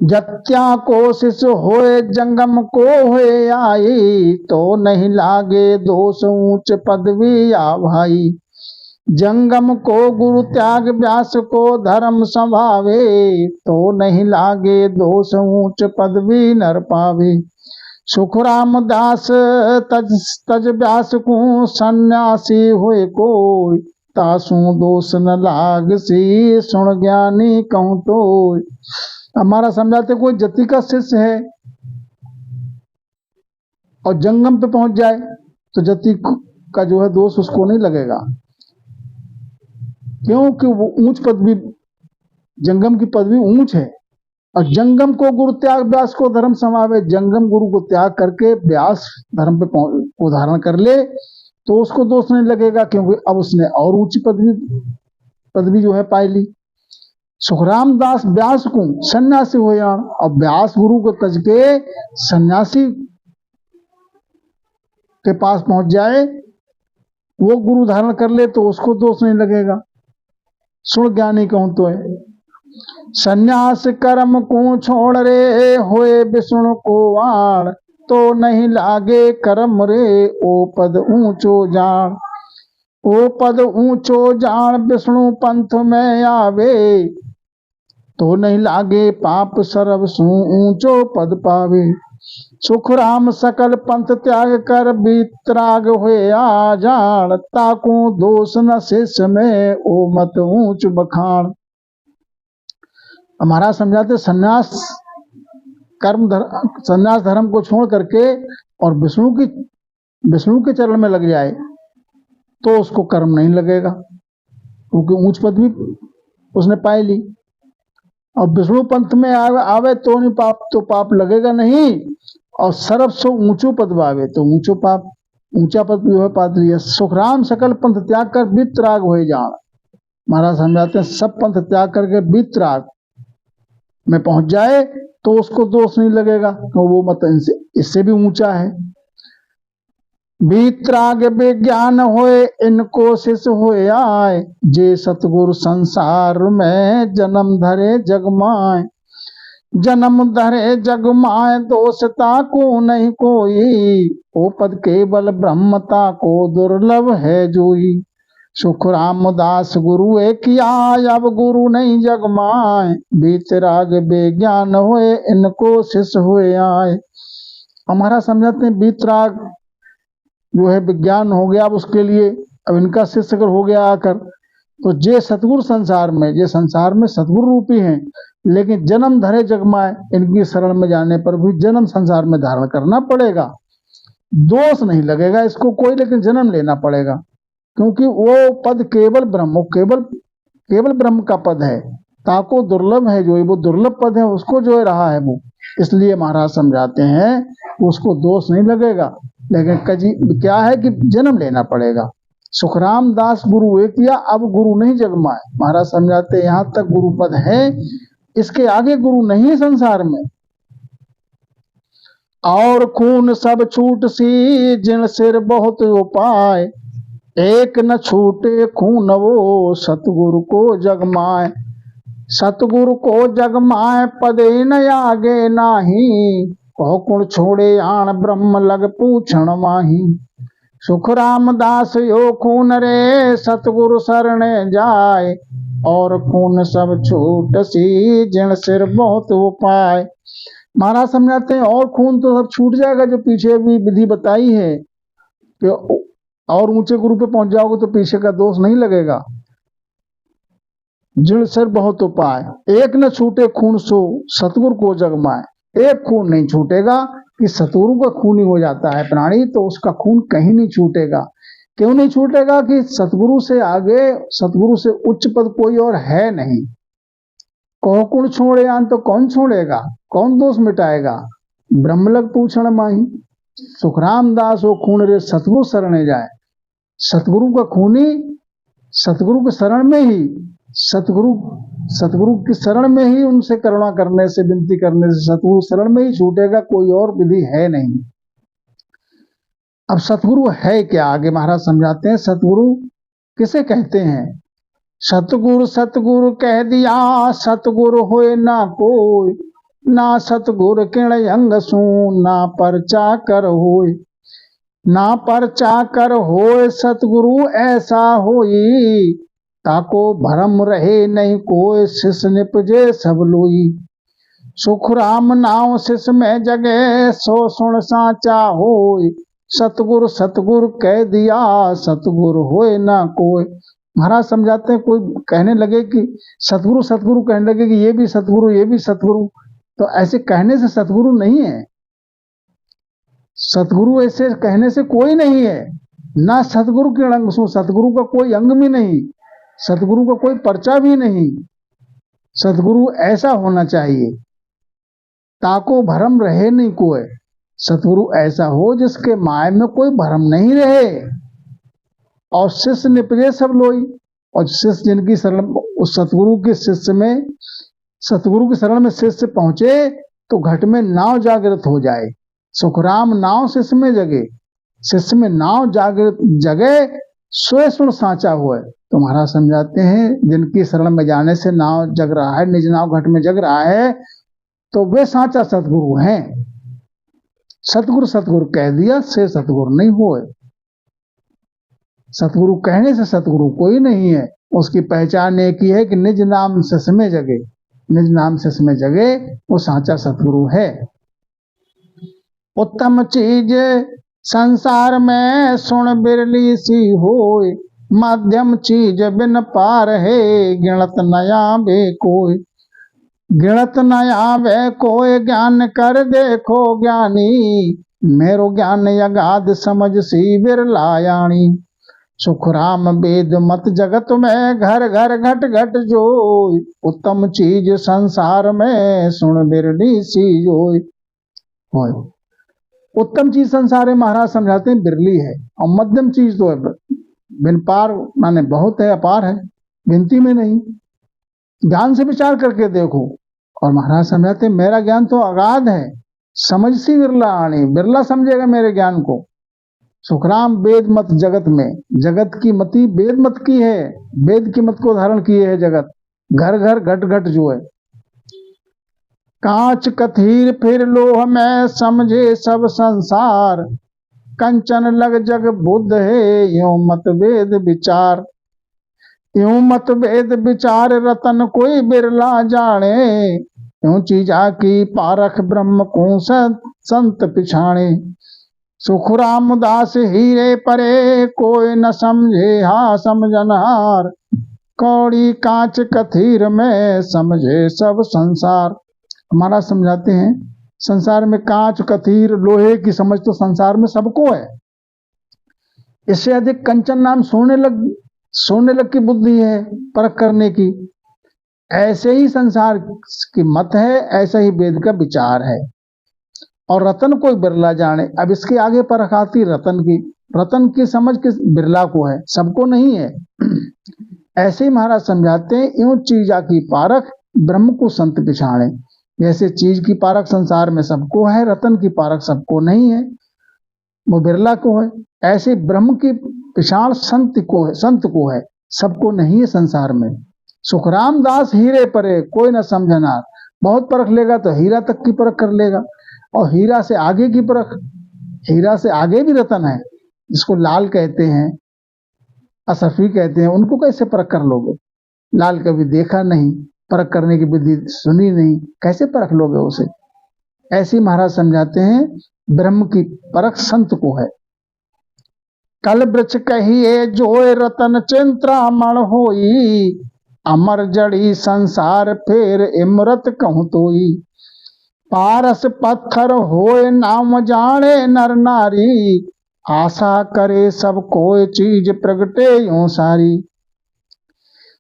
जत्या कोशिश होए जंगम को होए आई, तो नहीं लागे दोष ऊंच पदवी या भाई। जंगम को गुरु त्याग व्यास को धर्म संभावे, तो नहीं लागे दोष ऊंच पदवी नर पावे। सुखराम दास तज व्यास को सन्यासी होए कोई, तासु दोष न लाग सी सुन ज्ञानी कहूं तो। हमारा समझाते कोई जति का शिष्य है और जंगम पे पहुंच जाए तो जति का जो है दोष उसको नहीं लगेगा, क्योंकि वो ऊंच पदवी, जंगम की पदवी ऊंच है। और जंगम को गुरु त्याग व्यास को धर्म समावे, जंगम गुरु को त्याग करके व्यास धर्म पे को धारण कर ले तो उसको दोष नहीं लगेगा, क्योंकि अब उसने और ऊंची पदवी जो है पाई ली। सुखराम दास व्यास को सन्यासी हो जान, और व्यास गुरु को तज के सन्यासी के पास पहुंच जाए, वो गुरु धारण कर ले तो उसको दोष नहीं लगेगा। सुन ज्ञानी कहूं तो है। सन्यास कर्म को छोड़ रे होए विष्णु को वाण, तो नहीं लागे कर्म रे ओ पद ऊंचो जान। ओ पद ऊंचो जान विष्णु पंथ में आवे, तो नहीं लागे पाप सर्व सु ऊंचो पद पावे। सुखराम सकल पंथ त्याग कर वितराग हुए आ जान, ताकू दोष न शिष्य में ओ मत ऊंच बखान। हमारा समझाते सन्यास धर्म को छोड़ करके और विष्णु के चरण में लग जाए तो उसको कर्म नहीं लगेगा, क्योंकि ऊंच पदवी उसने पाई ली। और विष्णु पंथ में आवे तो नहीं पाप लगेगा नहीं, और सर्व से ऊंचो पद आवे तो ऊंचा पद भी पा लिया। सुखराम सकल पंथ त्याग कर वितराग हो जान। महाराज समझाते हैं सब पंथ त्याग करके वितराग में पहुंच जाए तो उसको दोष नहीं लगेगा, तो वो मत इससे भी ऊंचा है। वितराग विज्ञान होए इनको शिष्य होए आए, जे सतगुरु संसार में जन्म धरे जगमाए। जन्म धरे जगमाए दोषता को नहीं कोई, ओ पद केवल ब्रह्मता को दुर्लभ है जोई। सुखराम दास गुरु एक आय, अब गुरु नहीं जगमाए। वितराग विज्ञान होए इनको शिष्य हुए आए। हमारा समझाते हैं वितराग जो है विज्ञान हो गया, अब उसके लिए अब इनका शिष्य अगर हो गया आकर, तो जे सतगुरु संसार में सतगुरु रूपी हैं, लेकिन जन्म धरे जगमाए, इनकी शरण में जाने पर भी जन्म संसार में धारण करना पड़ेगा, दोष नहीं लगेगा इसको कोई, लेकिन जन्म लेना पड़ेगा, क्योंकि वो पद केवल ब्रह्म का पद है। ताको दुर्लभ है जो वो दुर्लभ पद है, उसको जो रहा है वो, इसलिए महाराज समझाते हैं उसको दोष नहीं लगेगा, लेकिन क्या है कि जन्म लेना पड़ेगा। सुखराम दास गुरु एक या, अब गुरु नहीं जगमाए। महाराज समझाते हैं यहाँ तक गुरु पद है, इसके आगे गुरु नहीं है संसार में। और खून सब छूट सी जिन सिर बहुत उपाय, एक न छूटे खून वो सतगुरु को जगमाए। सतगुरु को जगमाए पदे न आगे नाही, कहो कुण छोड़े आण ब्रह्म लग पूछण माही। सुख रामदास यो खून रे सतगुरु शरण जाए, और खून सब छूट सी जिण सिर बहुत उपाय। महाराज समझाते हैं और खून तो सब छूट जाएगा जो पीछे भी विधि बताई है कि और ऊंचे गुरु पे पहुंच जाओगे तो पीछे का दोष नहीं लगेगा। जिण सिर बहुत उपाय, एक न छूटे खून सो सतगुरु को जगमाए। एक खून नहीं छूटेगा कि सतगुरु का खून ही हो जाता है प्राणी, तो उसका खून कहीं नहीं छूटेगा। क्यों नहीं छूटेगा कि सतगुरु से आगे, सतगुरु से उच्च पद कोई और है नहीं। कहो कुण छोड़े आन, तो कौन छोड़ेगा, कौन दोष मिटाएगा। ब्रह्मलक पूछण माही, सुखराम दास हो खून रे सतगुरु शरण जाए। सतगुरु का खूनी सतगुरु के शरण में ही, सतगुरु की शरण में ही उनसे करुणा करने से, विनती करने से सतगुरु शरण में ही छूटेगा, कोई और विधि है नहीं। अब सतगुरु है क्या, आगे महाराज समझाते हैं। सतगुरु किसे कहते हैं। सतगुरु सतगुरु कह दिया, सतगुरु होए ना कोई, ना सतगुरु किण अंग सू, ना परचा कर होए। ना परचा कर होए सतगुरु ऐसा होई, ताको भरम रहे नहीं कोई, शिष निपजे सब लोई। सुख राम नाव शिष में जगे, सो सुन साचा होय। सतगुरु सतगुरु कह दिया, सतगुरु होए ना कोई। महाराज समझाते हैं, कोई कहने लगे कि सतगुरु सतगुरु कहने लगे कि ये भी सतगुरु ये भी सतगुरु, तो ऐसे कहने से सतगुरु नहीं है। सतगुरु ऐसे कहने से कोई नहीं है। ना सतगुरु के अंग सो, सतगुरु का कोई अंग भी नहीं, सतगुरु का कोई पर्चा भी नहीं। सतगुरु ऐसा होना चाहिए, ताको भरम रहे नहीं कोई। सतगुरु ऐसा हो जिसके माय में कोई भरम नहीं रहे, और शिष्य निपजे सब लोई। और शिष्य जिनकी शरण, उस सतगुरु के शिष्य में, सतगुरु की शरण में शिष्य पहुंचे तो घट में नाव जागृत हो जाए। सुखराम नाव शिष्य में जगे, शिष्य में नाव जागृत जगे, सोए सुन साचा हुए। तो महाराज समझाते हैं, जिनकी शरण में जाने से नाव जग रहा है, निज नाव घट में जग रहा है, तो वे साचा सतगुरु हैं। सतगुरु सतगुरु कह दिया से सतगुरु नहीं हुए। सतगुरु कहने से सतगुरु कोई नहीं है। उसकी पहचान एक ही है कि निज नाम शिष में जगे, निज नाम शिष में जगे, वो साचा सतगुरु है। उत्तम चीज संसार में सुन बिरली सी होय, मध्यम चीज बिन पार है, गिणत नया बे कोई। गिणत नया वे कोई, ज्ञान कर देखो ज्ञानी, मेरो ज्ञान अगाध समझ सी बिरलायाणी। सुख राम वेद मत जगत में, घर घर घट घट जोय, उत्तम चीज संसार में सुन बिरली सी जोय। उत्तम चीज संसार में महाराज समझाते हैं बिरली है, और मध्यम चीज तो है बिन पार, माने बहुत है, अपार है, गिनती में नहीं। ज्ञान से विचार करके देखो। और महाराज समझाते हैं मेरा ज्ञान तो अगाध है, समझ सी बिरला आनी, बिरला समझेगा मेरे ज्ञान को। सुखराम वेद मत जगत में, जगत की मति वेद मत की है, वेद की मत को धारण किए है जगत। घर घर घट घट जो है, कांच कथीर फिर लोह में, समझे सब संसार, कंचन लग जग बुद्ध है, यूं मत वेद विचार। यूं मत वेद विचार रतन कोई बिरला जाने, यूं चीजा की पारख ब्रह्म को संत पिछाणे। सुख रामदास हीरे परे, कोई न समझे हा समझनहार, कौड़ी कांच कथीर में समझे सब संसार। हमारा समझाते हैं, संसार में कांच कथीर लोहे की समझ तो संसार में सबको है। इससे अधिक कंचन नाम सोने लग की बुद्धि है परख करने की। ऐसे ही संसार की मत है, ऐसा ही वेद का विचार है। और रतन कोई बिरला जाने, अब इसके आगे परख आती रतन की समझ किस बिरला को है, सबको नहीं है। ऐसे ही महाराज समझाते हैं, यूं चीजा की पारख ब्रह्म को संत पिछाणे। जैसे चीज की पारख संसार में सबको है, रतन की पारख सबको नहीं है, वो बिरला को है। ऐसे ब्रह्म की पिछाण संत को है, सबको नहीं है संसार में। सुखराम दास हीरे परे, कोई न समझनार। बहुत परख लेगा तो हीरा तक की परख कर लेगा, और हीरा से आगे की परख, हीरा से आगे भी रतन है, जिसको लाल कहते हैं, असफी कहते हैं, उनको कैसे परख कर लोगे? लाल कभी देखा नहीं, परख करने की विधि सुनी नहीं, कैसे परख लोगे उसे? ऐसे महाराज समझाते हैं ब्रह्म की परख संत को है। कल वृक्ष कहिए जोय रतन चिंतामण होई, अमर जड़ी संसार फेर इमरत कहूं तोई। पारस पत्थर होए नाम जाने नर नारी, आशा करे सब कोई चीज प्रगटे यूं सारी।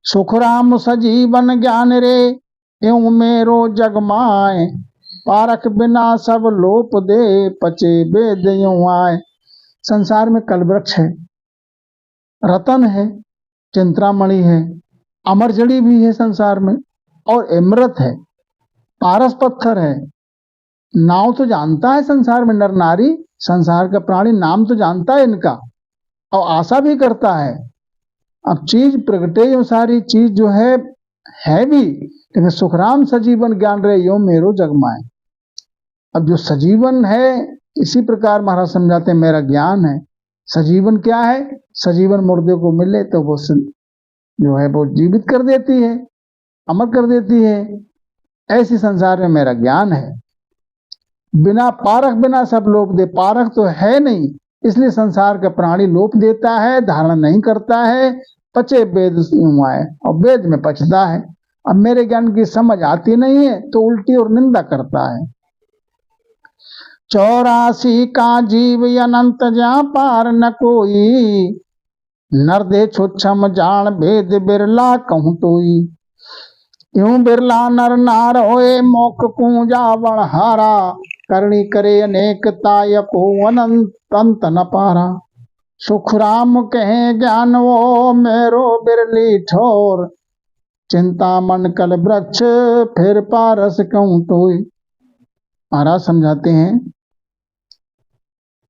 सुखराम सजीवन ज्ञान रे यूं मेरो जग माए, पारख बिना सब लोप दे पचे वेद यूं आए। संसार में कलवृक्ष है, रतन है, चिंतामणि है, अमर जड़ी भी है संसार में, और इमरत है, पारस पत्थर है। नाम तो जानता है संसार में नर नारी, संसार का प्राणी नाम तो जानता है इनका और आशा भी करता है। अब चीज प्रगटे यो सारी चीज जो है भी, लेकिन सुखराम सजीवन ज्ञान रहे यो मेरो जगमाए। अब जो सजीवन है, इसी प्रकार महाराज समझाते हैं मेरा ज्ञान है। सजीवन क्या है? सजीवन मुर्दे को मिले तो वो जो है वो जीवित कर देती है, अमर कर देती है। ऐसी संसार में मेरा ज्ञान है। बिना पारख बिना सब लोप दे, पारख तो है नहीं, इसलिए संसार का प्राणी लोप देता है, धारण नहीं करता है। पचे वेद आए, और वेद में पचता है। अब मेरे ज्ञान की समझ आती नहीं है तो उल्टी और निंदा करता है। 84 का जीव अनंत जा पार न कोई, नर दे छुच्छम जान भेद बिरला कहूं तोई। यूं बिरला नर नार होए मोख कूंजा बणहारा, करणी करे अनेकता को अनंत अंत न पारा। सुखराम कहे ज्ञान वो मेरो बिरली ठोर, चिंता मन कल वृक्ष फिर पारस कहूं तोई। महाराज समझाते हैं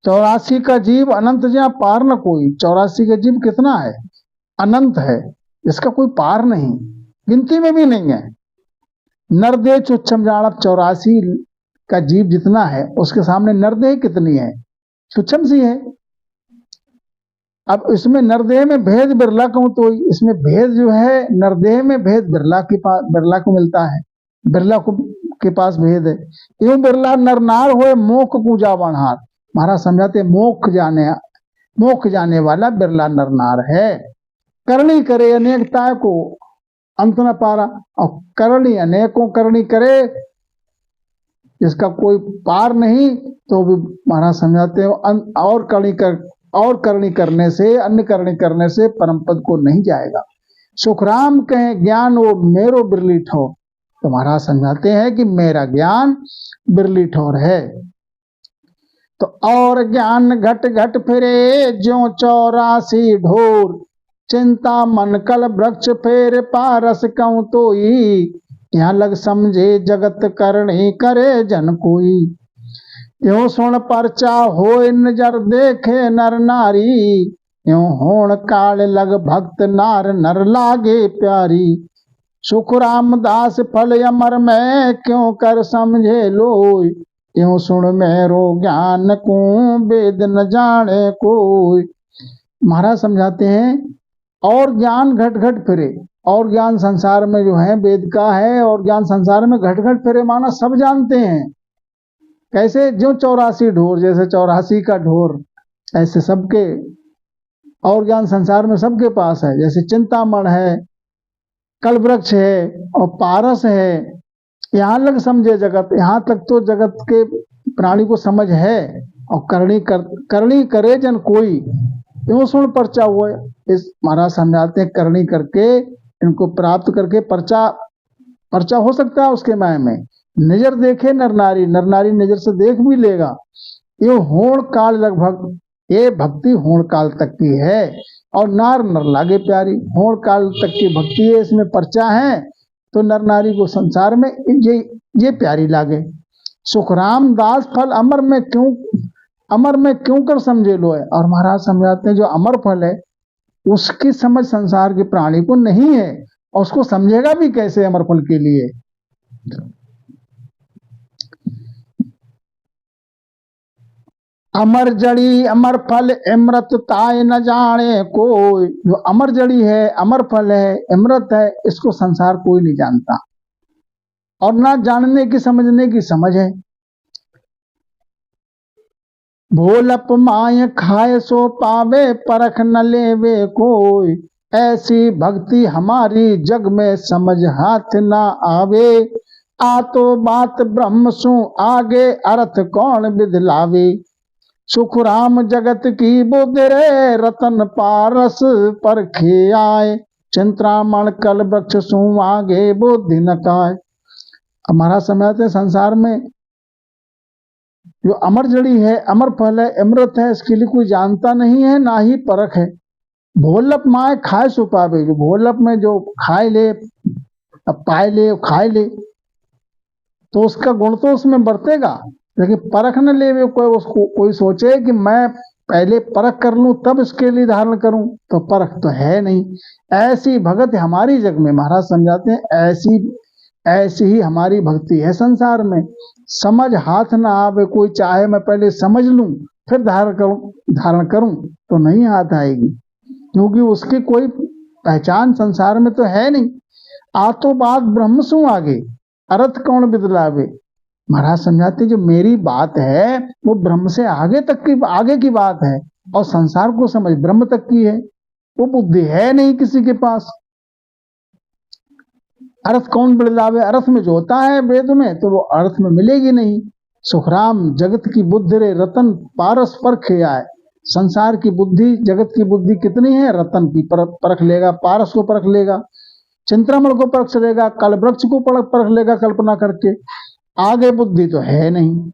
84 का जीव अनंत जहाँ पार न कोई। 84 का जीव कितना है? अनंत है, इसका कोई पार नहीं, गिनती में भी नहीं है। नरदेह छुच्छम जान, 84 का जीव जितना है उसके सामने नरदेह कितनी है? छुच्छम सी है। अब इसमें नरदेह में भेद बिरला कहूं तो इसमें भेद जो है, नरदेह में भेद बिरला को मिलता है, बिरला को के पास भेद है। यूं बिरला नरनार होए मोख पूजा बणहार। महाराज समझाते मोख जाने वाला बिरला नरनार है। करणी करे अनेकता को अंत न पारा, और करणी अनेकों करणी करे जिसका कोई पार नहीं, तो भी महाराज समझाते हैं और करणी करने से, अन्य करणी करने से परम पद को नहीं जाएगा। सुखराम कहे ज्ञान वो मेरो बिरली ठोर, तो महाराज समझाते हैं कि मेरा ज्ञान बिरली ठोर है। तो और ज्ञान घट घट फिरे ज्यों 84 ढोर, चिंता मन कल वृक्ष फेर पारस कहूं तोई। यहाँ लग समझे जगत करणी करे जन कोई। यूं सुन परचा होए नजर देखे नर नारी, यूं होण काल लग भक्त नार नर लागे प्यारी। सुखराम दास फल अमर में क्यों कर समझे लोई, यूं सुन मेरो ज्ञान को वेद न जाने कोई। महाराज समझाते हैं और ज्ञान घट घट फिरे, और ज्ञान संसार में जो है वेद का है, और ज्ञान संसार में घट घट फिरे माना सब जानते हैं। कैसे? जो 84 ढोर, जैसे 84 का ढोर, ऐसे सबके और ज्ञान संसार में सबके पास है। जैसे चिंतामण है, कलवृक्ष है और पारस है। यहाँ लग समझे जगत, यहाँ तक तो जगत के प्राणी को समझ है। और करणी करे जन कोई, यूं सुन परचा हुआ। इस महाराज समझाते हैं करणी करके, इनको प्राप्त करके परचा हो सकता है उसके माय में। नजर देखे नर नारी, नर नारी नजर से देख भी लेगा। ये होण काल लगभग, ये भक्ति होण काल तक की है। और नार नर लागे प्यारी, होण काल तक की भक्ति है, इसमें परचा है, तो नर नारी को संसार में ये प्यारी लागे। सुखराम दास फल अमर में क्यों कर समझे लो है। और महाराज समझाते हैं जो अमर फल है उसकी समझ संसार के प्राणी को नहीं है, और उसको समझेगा भी कैसे अमर फल के लिए। अमर जड़ी अमर फल अमृत ताय न जाने कोई। जो अमर जड़ी है, अमर फल है, अमृत है, इसको संसार कोई नहीं जानता और ना जानने की समझने की समझ है। भोलप माय खाए सो पावे परख न लेवे कोई। ऐसी भक्ति हमारी जग में समझ हाथ ना आवे। आ तो बात ब्रह्म सु आगे अर्थ कौन बिदलावे। सुख राम जगत की बुद्ध रे रतन पारस पर खे आए। चिंतामण कल वृक्ष सु आगे बुद्धि न काय। हमारा समय संसार में जो अमर जड़ी है, अमर फल है, अमृत है, इसके लिए कोई जानता नहीं है, ना ही परख है। भोलप माए खाए सो पावे। जो भोलप में जो खाए ले, अब पाए ले, खाए ले, तो उसका गुण तो उसमें बरतेगा, लेकिन परख न ले कोई, उसको कोई सोचे कि मैं पहले परख कर लूं तब इसके लिए धारण करूं, तो परख तो है नहीं। ऐसी भगत हमारी जग में, महाराज समझाते हैं, ऐसी ऐसी ही हमारी भक्ति है संसार में। समझ हाथ ना आवे कोई, चाहे मैं पहले समझ लूं फिर धारण करूं तो नहीं हाथ आएगी, क्योंकि उसकी कोई पहचान संसार में तो है नहीं। आ तो बात ब्रह्म सु आगे अर्थ कौन बिदलावे। महाराज समझाते जो मेरी बात है वो ब्रह्म से आगे की बात है, और संसार को समझ ब्रह्म तक की है। वो बुद्धि है नहीं किसी के पास। अर्थ कौन बिदलावे, अर्थ में जो होता है वेद में तो वो अर्थ में मिलेगी नहीं। सुखराम जगत की बुद्धि रे रतन पारस परख आए। संसार की बुद्धि, जगत की बुद्धि कितनी है, रतन की परख लेगा, पारस को परख लेगा, चिंतामण को परख लेगा, कल वृक्ष को परख लेगा कल्पना करके, आगे बुद्धि तो है नहीं।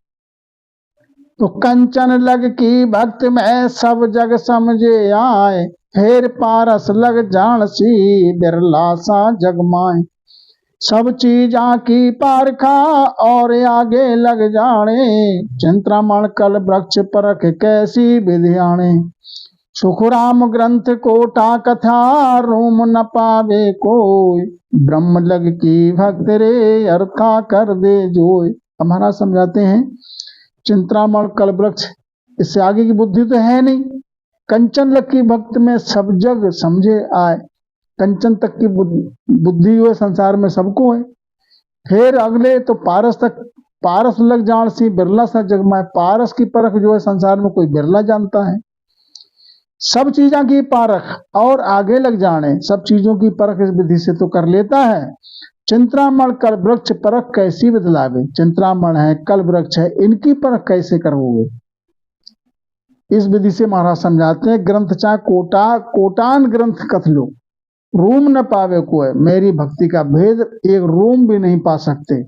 तो कंचन लग की भक्त में सब जग समझे आए। फेर पारस लग जान सी बिरला सा जग माए। सब चीजा की पारखा और आगे लग जाने। चिंतामण कल वृक्ष परख कैसी विधियाणे। सुखराम ग्रंथ कोटा कथा रोम न पावे कोई। ब्रह्म लग की भक्त रे अर्था कर दे जोय। हमारा समझाते हैं चिंतामण कल वृक्ष, इससे आगे की बुद्धि तो है नहीं। कंचन लग की भक्त में सब जग समझे आए। कंचन तक की बुद्धि जो है संसार में सबको है। फिर अगले तो पारस तक, पारस लग जान सी बिरला सा जग में। पारस की परख जो है संसार में कोई बिरला जानता है। सब चीजों की परख और आगे लग जाने, सब चीजों की परख इस विधि से तो कर लेता है। चिंतामण कल वृक्ष परख कैसी बदलावे। चिंतामण है, कल वृक्ष है, इनकी परख कैसे करोगे। इस विधि से महाराज समझाते हैं ग्रंथ चाहे कोटान ग्रंथ कथ लो, रूम न पावे कोई। मेरी भक्ति का भेद एक रूम भी नहीं पा सकते।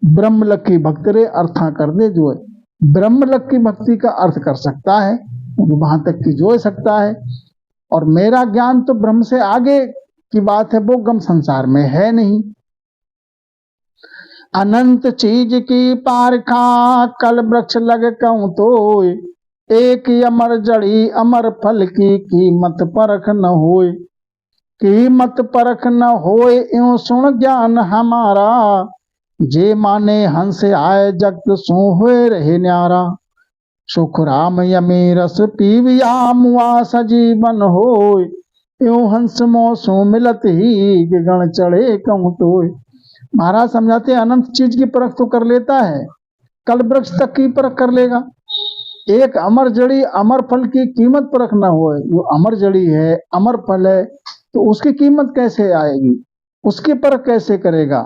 ब्रह्म लक की भक्त रे अर्था कर दे जो है। ब्रह्म लक की भक्ति का अर्थ कर सकता है, वहां तक की जोड़ सकता है। और मेरा ज्ञान तो ब्रह्म से आगे की बात है, वो गम संसार में है नहीं। अनंत चीज की पारखा कल वृक्ष लग कहूं तो। एक अमर जड़ी अमर फल की कीमत परख न होए। कीमत परख न होए यूं सुन ज्ञान हमारा। जे माने हंस आए जगत सो हुए रहे न्यारा। सुख राम यमी रस पीविया मुआ सजीवन होय। यूं हंस मोसो मिलत ही गण चढ़े कहूं तोय। महाराज समझाते अनंत चीज की परख तो कर लेता है, कल वृक्ष तक की परख कर लेगा। एक अमर जड़ी अमर फल की कीमत परख ना हो। जो अमर जड़ी है, अमर फल है, तो उसकी कीमत कैसे आएगी, उसकी परख कैसे करेगा।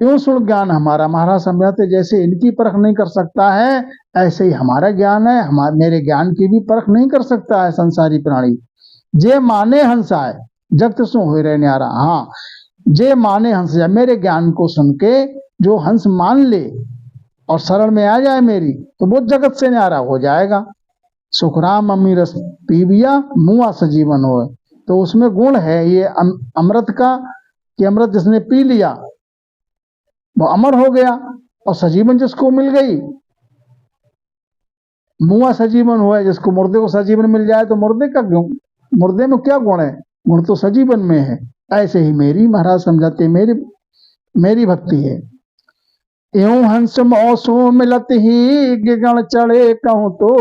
क्यों सुन ज्ञान हमारा। महाराज समझाते जैसे इनकी परख नहीं कर सकता है, ऐसे ही हमारा ज्ञान है, मेरे ज्ञान की भी परख नहीं कर सकता है संसारी प्राणी। जे माने हंस आए जगत सो हो रहे न्यारा। हाँ, जे माने हंस जाए, मेरे ज्ञान को सुन के जो हंस मान ले और शरण में आ जाए मेरी, तो वो जगत से न्यारा हो जाएगा। सुखराम अमी रस पीबिया मुआ सजीवन हो। तो उसमें गुण है ये अमृत का, कि अमृत जिसने पी लिया वो अमर हो गया, और सजीवन जिसको मिल गई, मुआ सजीवन हुआ। जिसको मुर्दे को सजीवन मिल जाए तो मुर्दे का मुर्दे में क्या गुण है, गुण तो सजीवन में है। ऐसे ही मेरी, महाराज समझाते मेरी भक्ति है। यूं हंस मौसू मिलत ही गिगन चढ़े कहूँ तो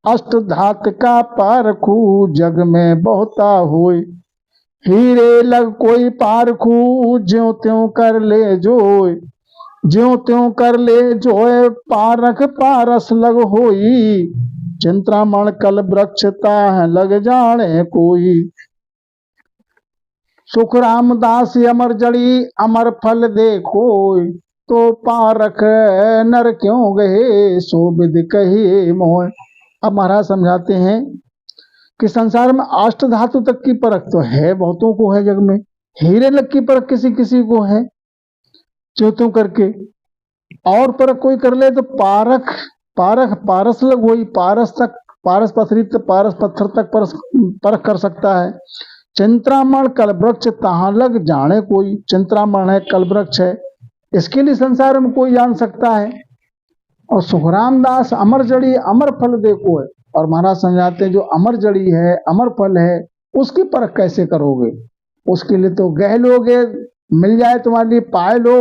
अष्ट धात का पारखू जग में बहुता होय। हीरे लग कोई पारखू ज्यों त्यों कर ले जोय। ज्यों त्यों कर ले जोय पारख पारस लग होई। चिंतामण कल वृक्ष ताह लग जाने कोई। सुख रामदास अमर जड़ी अमर फल देखो। तो पारख नर क्यों गए सो विद कही मोय। अब महाराज समझाते हैं कि संसार में अष्ट धातु तक की परख तो है, बहुतों को है जग में। हीरे लग की परख किसी किसी को है, त्यों करके। और परख कोई कर ले तो पारख पारख पारस लग वही, पारस तक, पारस पथरी तक, पारस पत्थर तक परख कर सकता है। चिंतामण कल वृक्ष तहां लग जाने कोई। चिंतामण है, कल वृक्ष है, इसके लिए संसार में कोई जान सकता है। और सुखराम दास अमर जड़ी अमर फल देखो है। और महाराज समझाते हैं जो अमर जड़ी है, अमर फल है, उसकी परख कैसे करोगे। उसके लिए तो गह लोगे, मिल जाए तुम्हारे लिए, पाए लो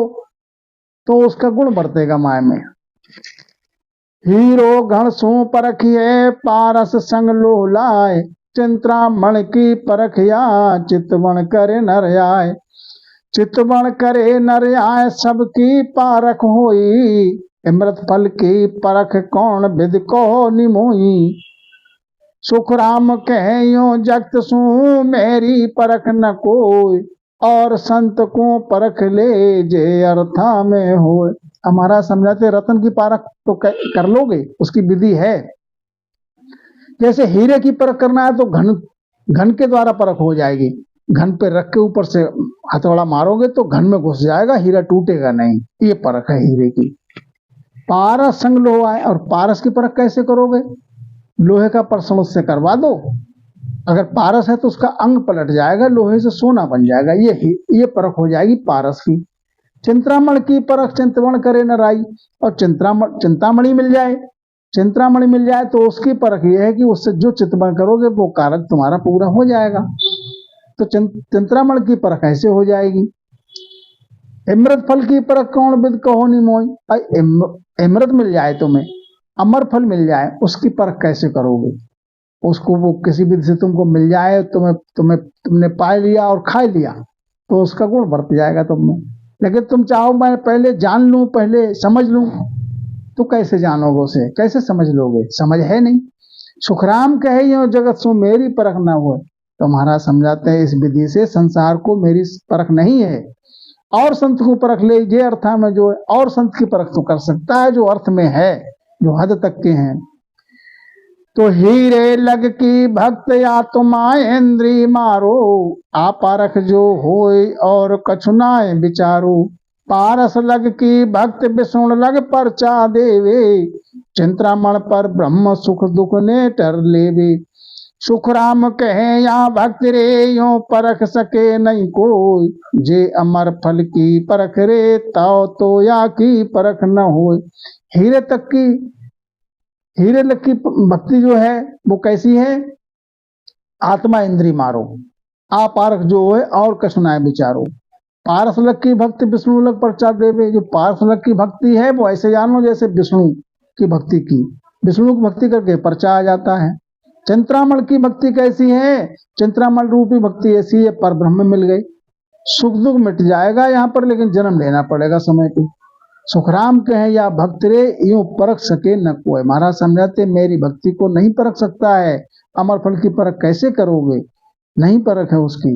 तो उसका गुण बरतेगा माया में। हीरो गण सो परखिए पारस संग लोलाय। चिंतामण की परखिया चितवन करे नर आय। चितवन करे नर आय सबकी पारख होई। अमृत फल की परख कौन विद को निमोई। सुख राम कहो जगत सू मेरी परख न कोई। और संत को परख ले जे अर्था में होए। हमारा समझाते रतन की परख तो कर लोगे, उसकी विधि है। जैसे हीरे की परख करना है तो घन के द्वारा परख हो जाएगी। घन पे रख के ऊपर से हथौड़ा मारोगे तो घन में घुस जाएगा, हीरा टूटेगा नहीं। ये परख है हीरे की। पारस संग लोहा है, और पारस की परख कैसे करोगे। लोहे का प्रश्न उससे करवा दो, अगर पारस है तो उसका अंग पलट जाएगा, लोहे से सोना बन जाएगा। ये परख हो जाएगी पारस की। चिंतामण की परख चिंतवण करे न राई। और चिंतामणि मिल जाए, चिंतामणि मिल जाए तो उसकी परख यह है कि उससे जो चिंतवन करोगे वो कार्य तुम्हारा पूरा हो जाएगा। तो चिंतामण की परख ऐसे हो जाएगी। अमृत फल की परख कौन विद कहो निमोई। अमृत मिल जाए तुम्हें, अमर फल मिल जाए, उसकी परख कैसे करोगे। उसको वो किसी विधि से तुमको मिल जाए, तुमने पा लिया और खा लिया तो उसका गुण बरत जाएगा तुम में। लेकिन तुम चाहो मैं पहले जान लूं, पहले समझ लूं, तो कैसे जानोगे उसे, कैसे समझ लोगे, समझ है नहीं। सुखराम कहे यो जगत सो मेरी परख ना हो। तो महाराज समझाते हैं इस विधि से संसार को मेरी परख नहीं है। और संत को परख ले जे अर्था में जो है, और संत की परख तो कर सकता है जो अर्थ में है, जो हद तक के हैं। तो हीरे लग की भक्त या तुमाए इंद्री मारो। पारख जो होय और कछुनाए विचारो। पारस लग की भक्त विष्णु लग परचा देवे। चिंतामण पर ब्रह्म सुख दुख ने टर लेवे। सुख राम कहे या भक्त रे यो परख सके नहीं कोई। जे अमर फल की परख रे ताओ तो या की परख न हो। हीरे तक की, हीरे लग की भक्ति जो है वो कैसी है। आत्मा इंद्री मारो, पारख जो है और कछुनाए विचारो। पारस लग की भक्ति विष्णु लग परचा देवे। जो पारस लग की भक्ति है वो ऐसे जानो जैसे विष्णु की भक्ति की, विष्णु की भक्ति करके परचा आ जाता है। चिंतामण की भक्ति कैसी है। चिंतामण रूपी भक्ति ऐसी है, पर ब्रह्म मिल गई, सुख दुख मिट जाएगा यहाँ पर, लेकिन जन्म लेना पड़ेगा समय को। सुखराम कहे या भक्त रे यूं परख सके न कोई। महाराज समझाते मेरी भक्ति को नहीं परख सकता है। अमर फल की परख कैसे करोगे, नहीं परख है उसकी।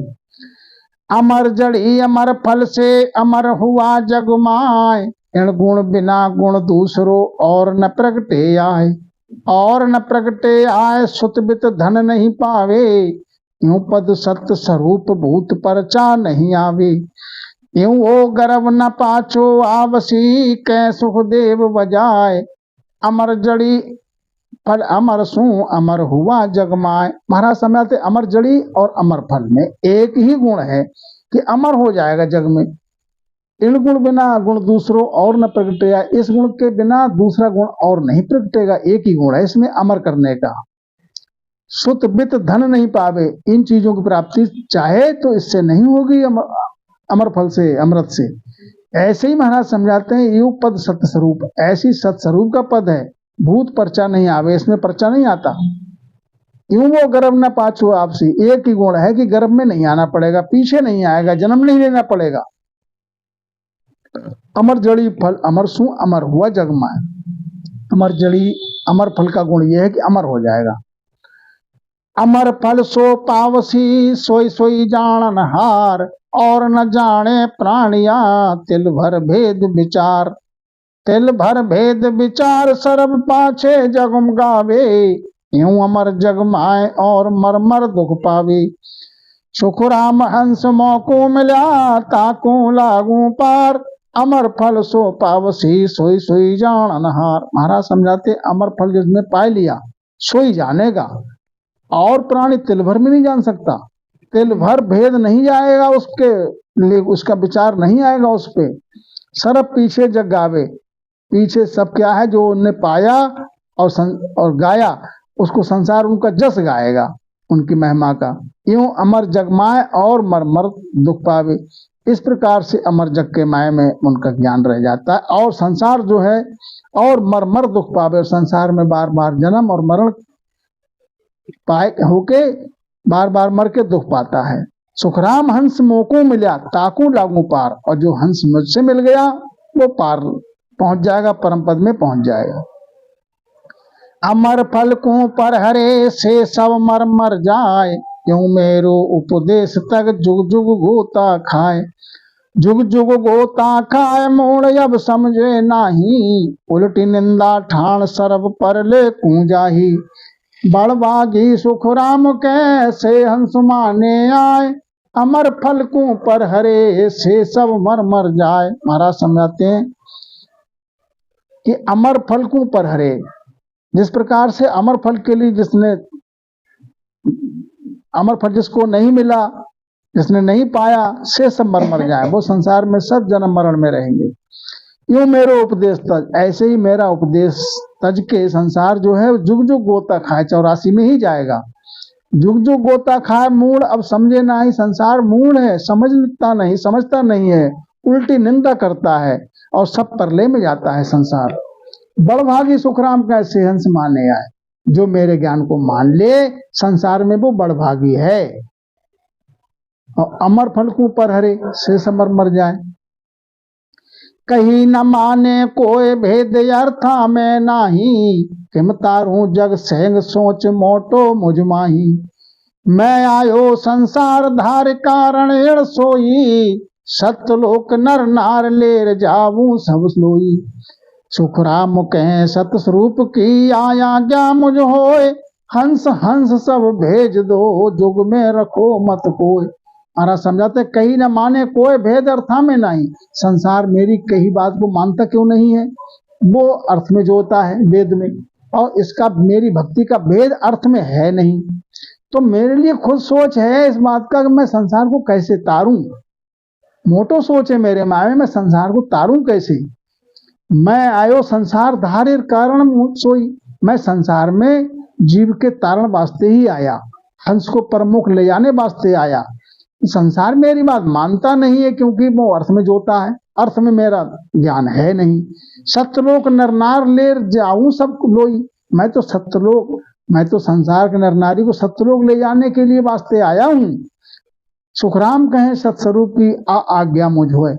अमर जड़ी अमर फल से अमर हुआ जग माय। इन गुण बिना गुण दूसरो और न प्रगटे आए। और न प्रगटे आए सुत बित धन नहीं पावे। यूं पद सत्य स्वरूप भूत परचा नहीं आवे। यूं ओ गर्व न पाछो आवसी कै सुख देव बजाय। अमर जड़ी फल अमर सू अमर हुआ जगमाय। महाराज समझाते अमर जड़ी और अमर फल में एक ही गुण है कि अमर हो जाएगा जग में। इन गुण बिना गुण दूसरों और न प्रगटेगा। इस गुण के बिना दूसरा गुण और नहीं प्रगटेगा, एक ही गुण है इसमें अमर करने का। सुत बित धन नहीं पावे। इन चीजों की प्राप्ति चाहे तो इससे नहीं होगी, अमर फल से, अमृत से। ऐसे ही महाराज समझाते हैं युग पद सत्य स्वरूप, ऐसी सत्स्वरूप का पद है, भूत पर्चा नहीं आवे, इसमें पर्चा नहीं आता। यूं वो गर्भ न पाछो आपसी, एक ही गुण है कि गर्भ में नहीं आना पड़ेगा, पीछे नहीं आएगा, जन्म नहीं लेना पड़ेगा। अमर जड़ी फल अमर सु अमर हुआ जग माय, अमर जड़ी अमर फल का गुण यह है कि अमर हो जाएगा। अमर फल सो पावसी सोई सोई जानन हार, और न जाने प्राणिया तिल भर भेद विचार। तिल भर भेद विचार सरब पाछे जगम गावे, यूं अमर जग माए और मर मर दुख पावे। सुख राम हंस मौको मिला ताको लागू पार, अमर फल सो पावसी सोई सोई जानन हार। महाराज समझाते अमर फल जिसने पा लिया सोई जानेगा, और प्राणी तिल भर में नहीं जान सकता, तिल भर भेद नहीं जाएगा उसके लिए, उसका विचार नहीं आएगा उस पे। सरब पीछे जग गावे, पीछे सब क्या है जो उनने पाया और गाया, उसको संसार उनका जस गाएगा, उनकी महिमा का। यूं अमर जगमाए और मर मर दुख पावे, इस प्रकार से अमर जग के माय में उनका ज्ञान रह जाता है, और संसार जो है और मर मर दुख पावे, और संसार में बार बार जन्म और मरण पाए होके बार बार मर के दुख पाता है। सुखराम हंस मोको मिला ताकू लागू पार, और जो हंस मुझसे मिल गया वो पार पहुंच जाएगा, परम पद में पहुंच जाएगा। अमर फल को पर हरे से सब मर मर जाए, क्यों मेरो उपदेश तक जुग जुग गोता खाए। जुग जुग गोता खाए मोड़ अब समझे नाही, उल्टी निंदा ठाण सरब पर ले कूजाही। बड़बागी सुख राम कैसे हंस माने आए, अमर फल को पर हरे से सब मर मर जाए। महाराज समझाते हैं कि अमर फल को पर हरे, जिस प्रकार से अमर फल के लिए जिसने अमर फल जिसको नहीं मिला, जिसने नहीं पाया, से सब मर मर जाए, वो संसार में सब जन्म मरण में रहेंगे। यूं मेरो उपदेश तज, ऐसे ही मेरा उपदेश तज के संसार जो है जुग जुग गोता खाए, 84 में ही जाएगा। जुग जुग गोता खाए मूड अब समझे नहीं, संसार मूड है, समझता नहीं है, उल्टी निंदा करता है और सब परले में जाता है संसार। बड़भागी सुखराम कैसे हंस माने आए, जो मेरे ज्ञान को मान ले संसार में वो बड़भागी है। और अमर फल को पर हरे से सब मर मर जाए। कहीं न माने कोई भेद अर्था में नाही, किम तारू जग सेंग सोच मोटो मुझमाही। मैं आयो संसार धार कारण एड़ सोई, सतलोक नर नार लेर जाऊं सब सोई। सुखराम कहें सत स्वरूप की आया ज्ञा मुझ होए, हंस हंस सब भेज दो जुग में रखो मत कोई। महाराज समझाते कहीं न माने कोई भेद अर्था में नहीं, संसार मेरी कही बात को मानता क्यों नहीं है, वो अर्थ में जो होता है वेद में, और इसका मेरी भक्ति का भेद अर्थ में है नहीं। तो मेरे लिए खुद सोच है इस बात का कि मैं संसार को कैसे तारूं, मोटो सोच है मेरे माये में, संसार को तारूं कैसे। मैं आयो संसार धारे कारण सोई, मैं संसार में जीव के तारण वास्ते ही आया, हंस को प्रमुख ले जाने वास्ते आया। संसार मेरी बात मानता नहीं है क्योंकि वो अर्थ में जोता है, अर्थ में मेरा ज्ञान है नहीं। सत्यलोक नरनार ले जाऊं सब लोई, मैं तो सत्यलोक, मैं तो संसार के नर नारी को सत्यलोक ले जाने के लिए वास्ते आया हूं। सुखराम कहें सत्स्वरूप की आज्ञा मुझ होए,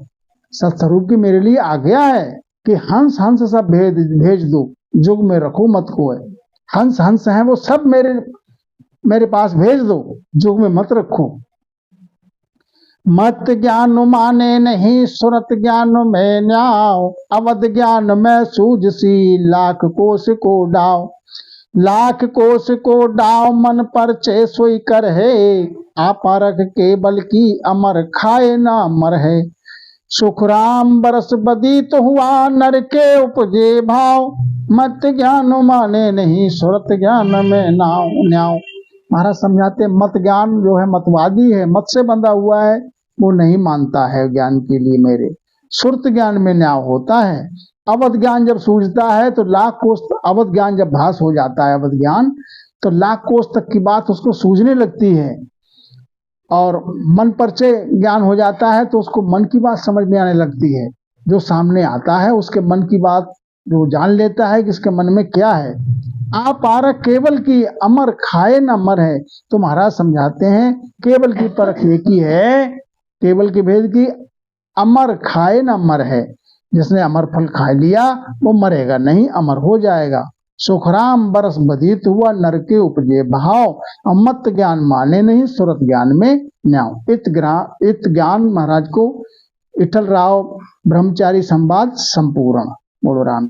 सत्स्वरूप की मेरे लिए आज्ञा है कि हंस हंस सब भेज दो, जुग में रखो मत कोय। हंस हंस हैं वो सब मेरे पास भेज दो, जुग में मत रखो। मत ज्ञान माने नहीं सुरत ज्ञान में न्याव, अवध ज्ञान में सूझसी लाख कोस को डाव। लाख कोस को डाव मन पर चे सोई कर है, आपरख के बल की अमर खाए ना मर है। सुखराम बरस बदीत हुआ नर के उपजे भाव, मत ज्ञान माने नहीं सुरत ज्ञान में न्याव। महाराज समझाते मत ज्ञान जो है मतवादी है, मत से बंधा हुआ है, वो नहीं मानता है ज्ञान के लिए मेरे। सुरत ज्ञान में न्याय होता है। अवध ज्ञान जब सूझता है तो लाख कोस, अवध ज्ञान जब भास हो जाता है अवध ज्ञान, तो लाख कोस तक की बात उसको सूझने लगती है। और मन परचे ज्ञान हो जाता है तो उसको मन की बात समझ में आने लगती है। जो सामने आता है उसके मन की बात जो जान लेता है कि इसके मन में क्या है। आप आरक केवल की अमर खाए न मर है। तो महाराज समझाते हैं केवल की परख एक ही है, केवल के भेद की अमर खाए न मर है। जिसने अमर फल खा लिया वो मरेगा नहीं, अमर हो जाएगा। सुखराम बरस बधित हुआ नर के उपजे भाव, अमत ज्ञान माने नहीं सुरत ज्ञान में न्याव। इत ज्ञान महाराज को विठल राव ब्रह्मचारी संवाद संपूर्ण। बोलो राम।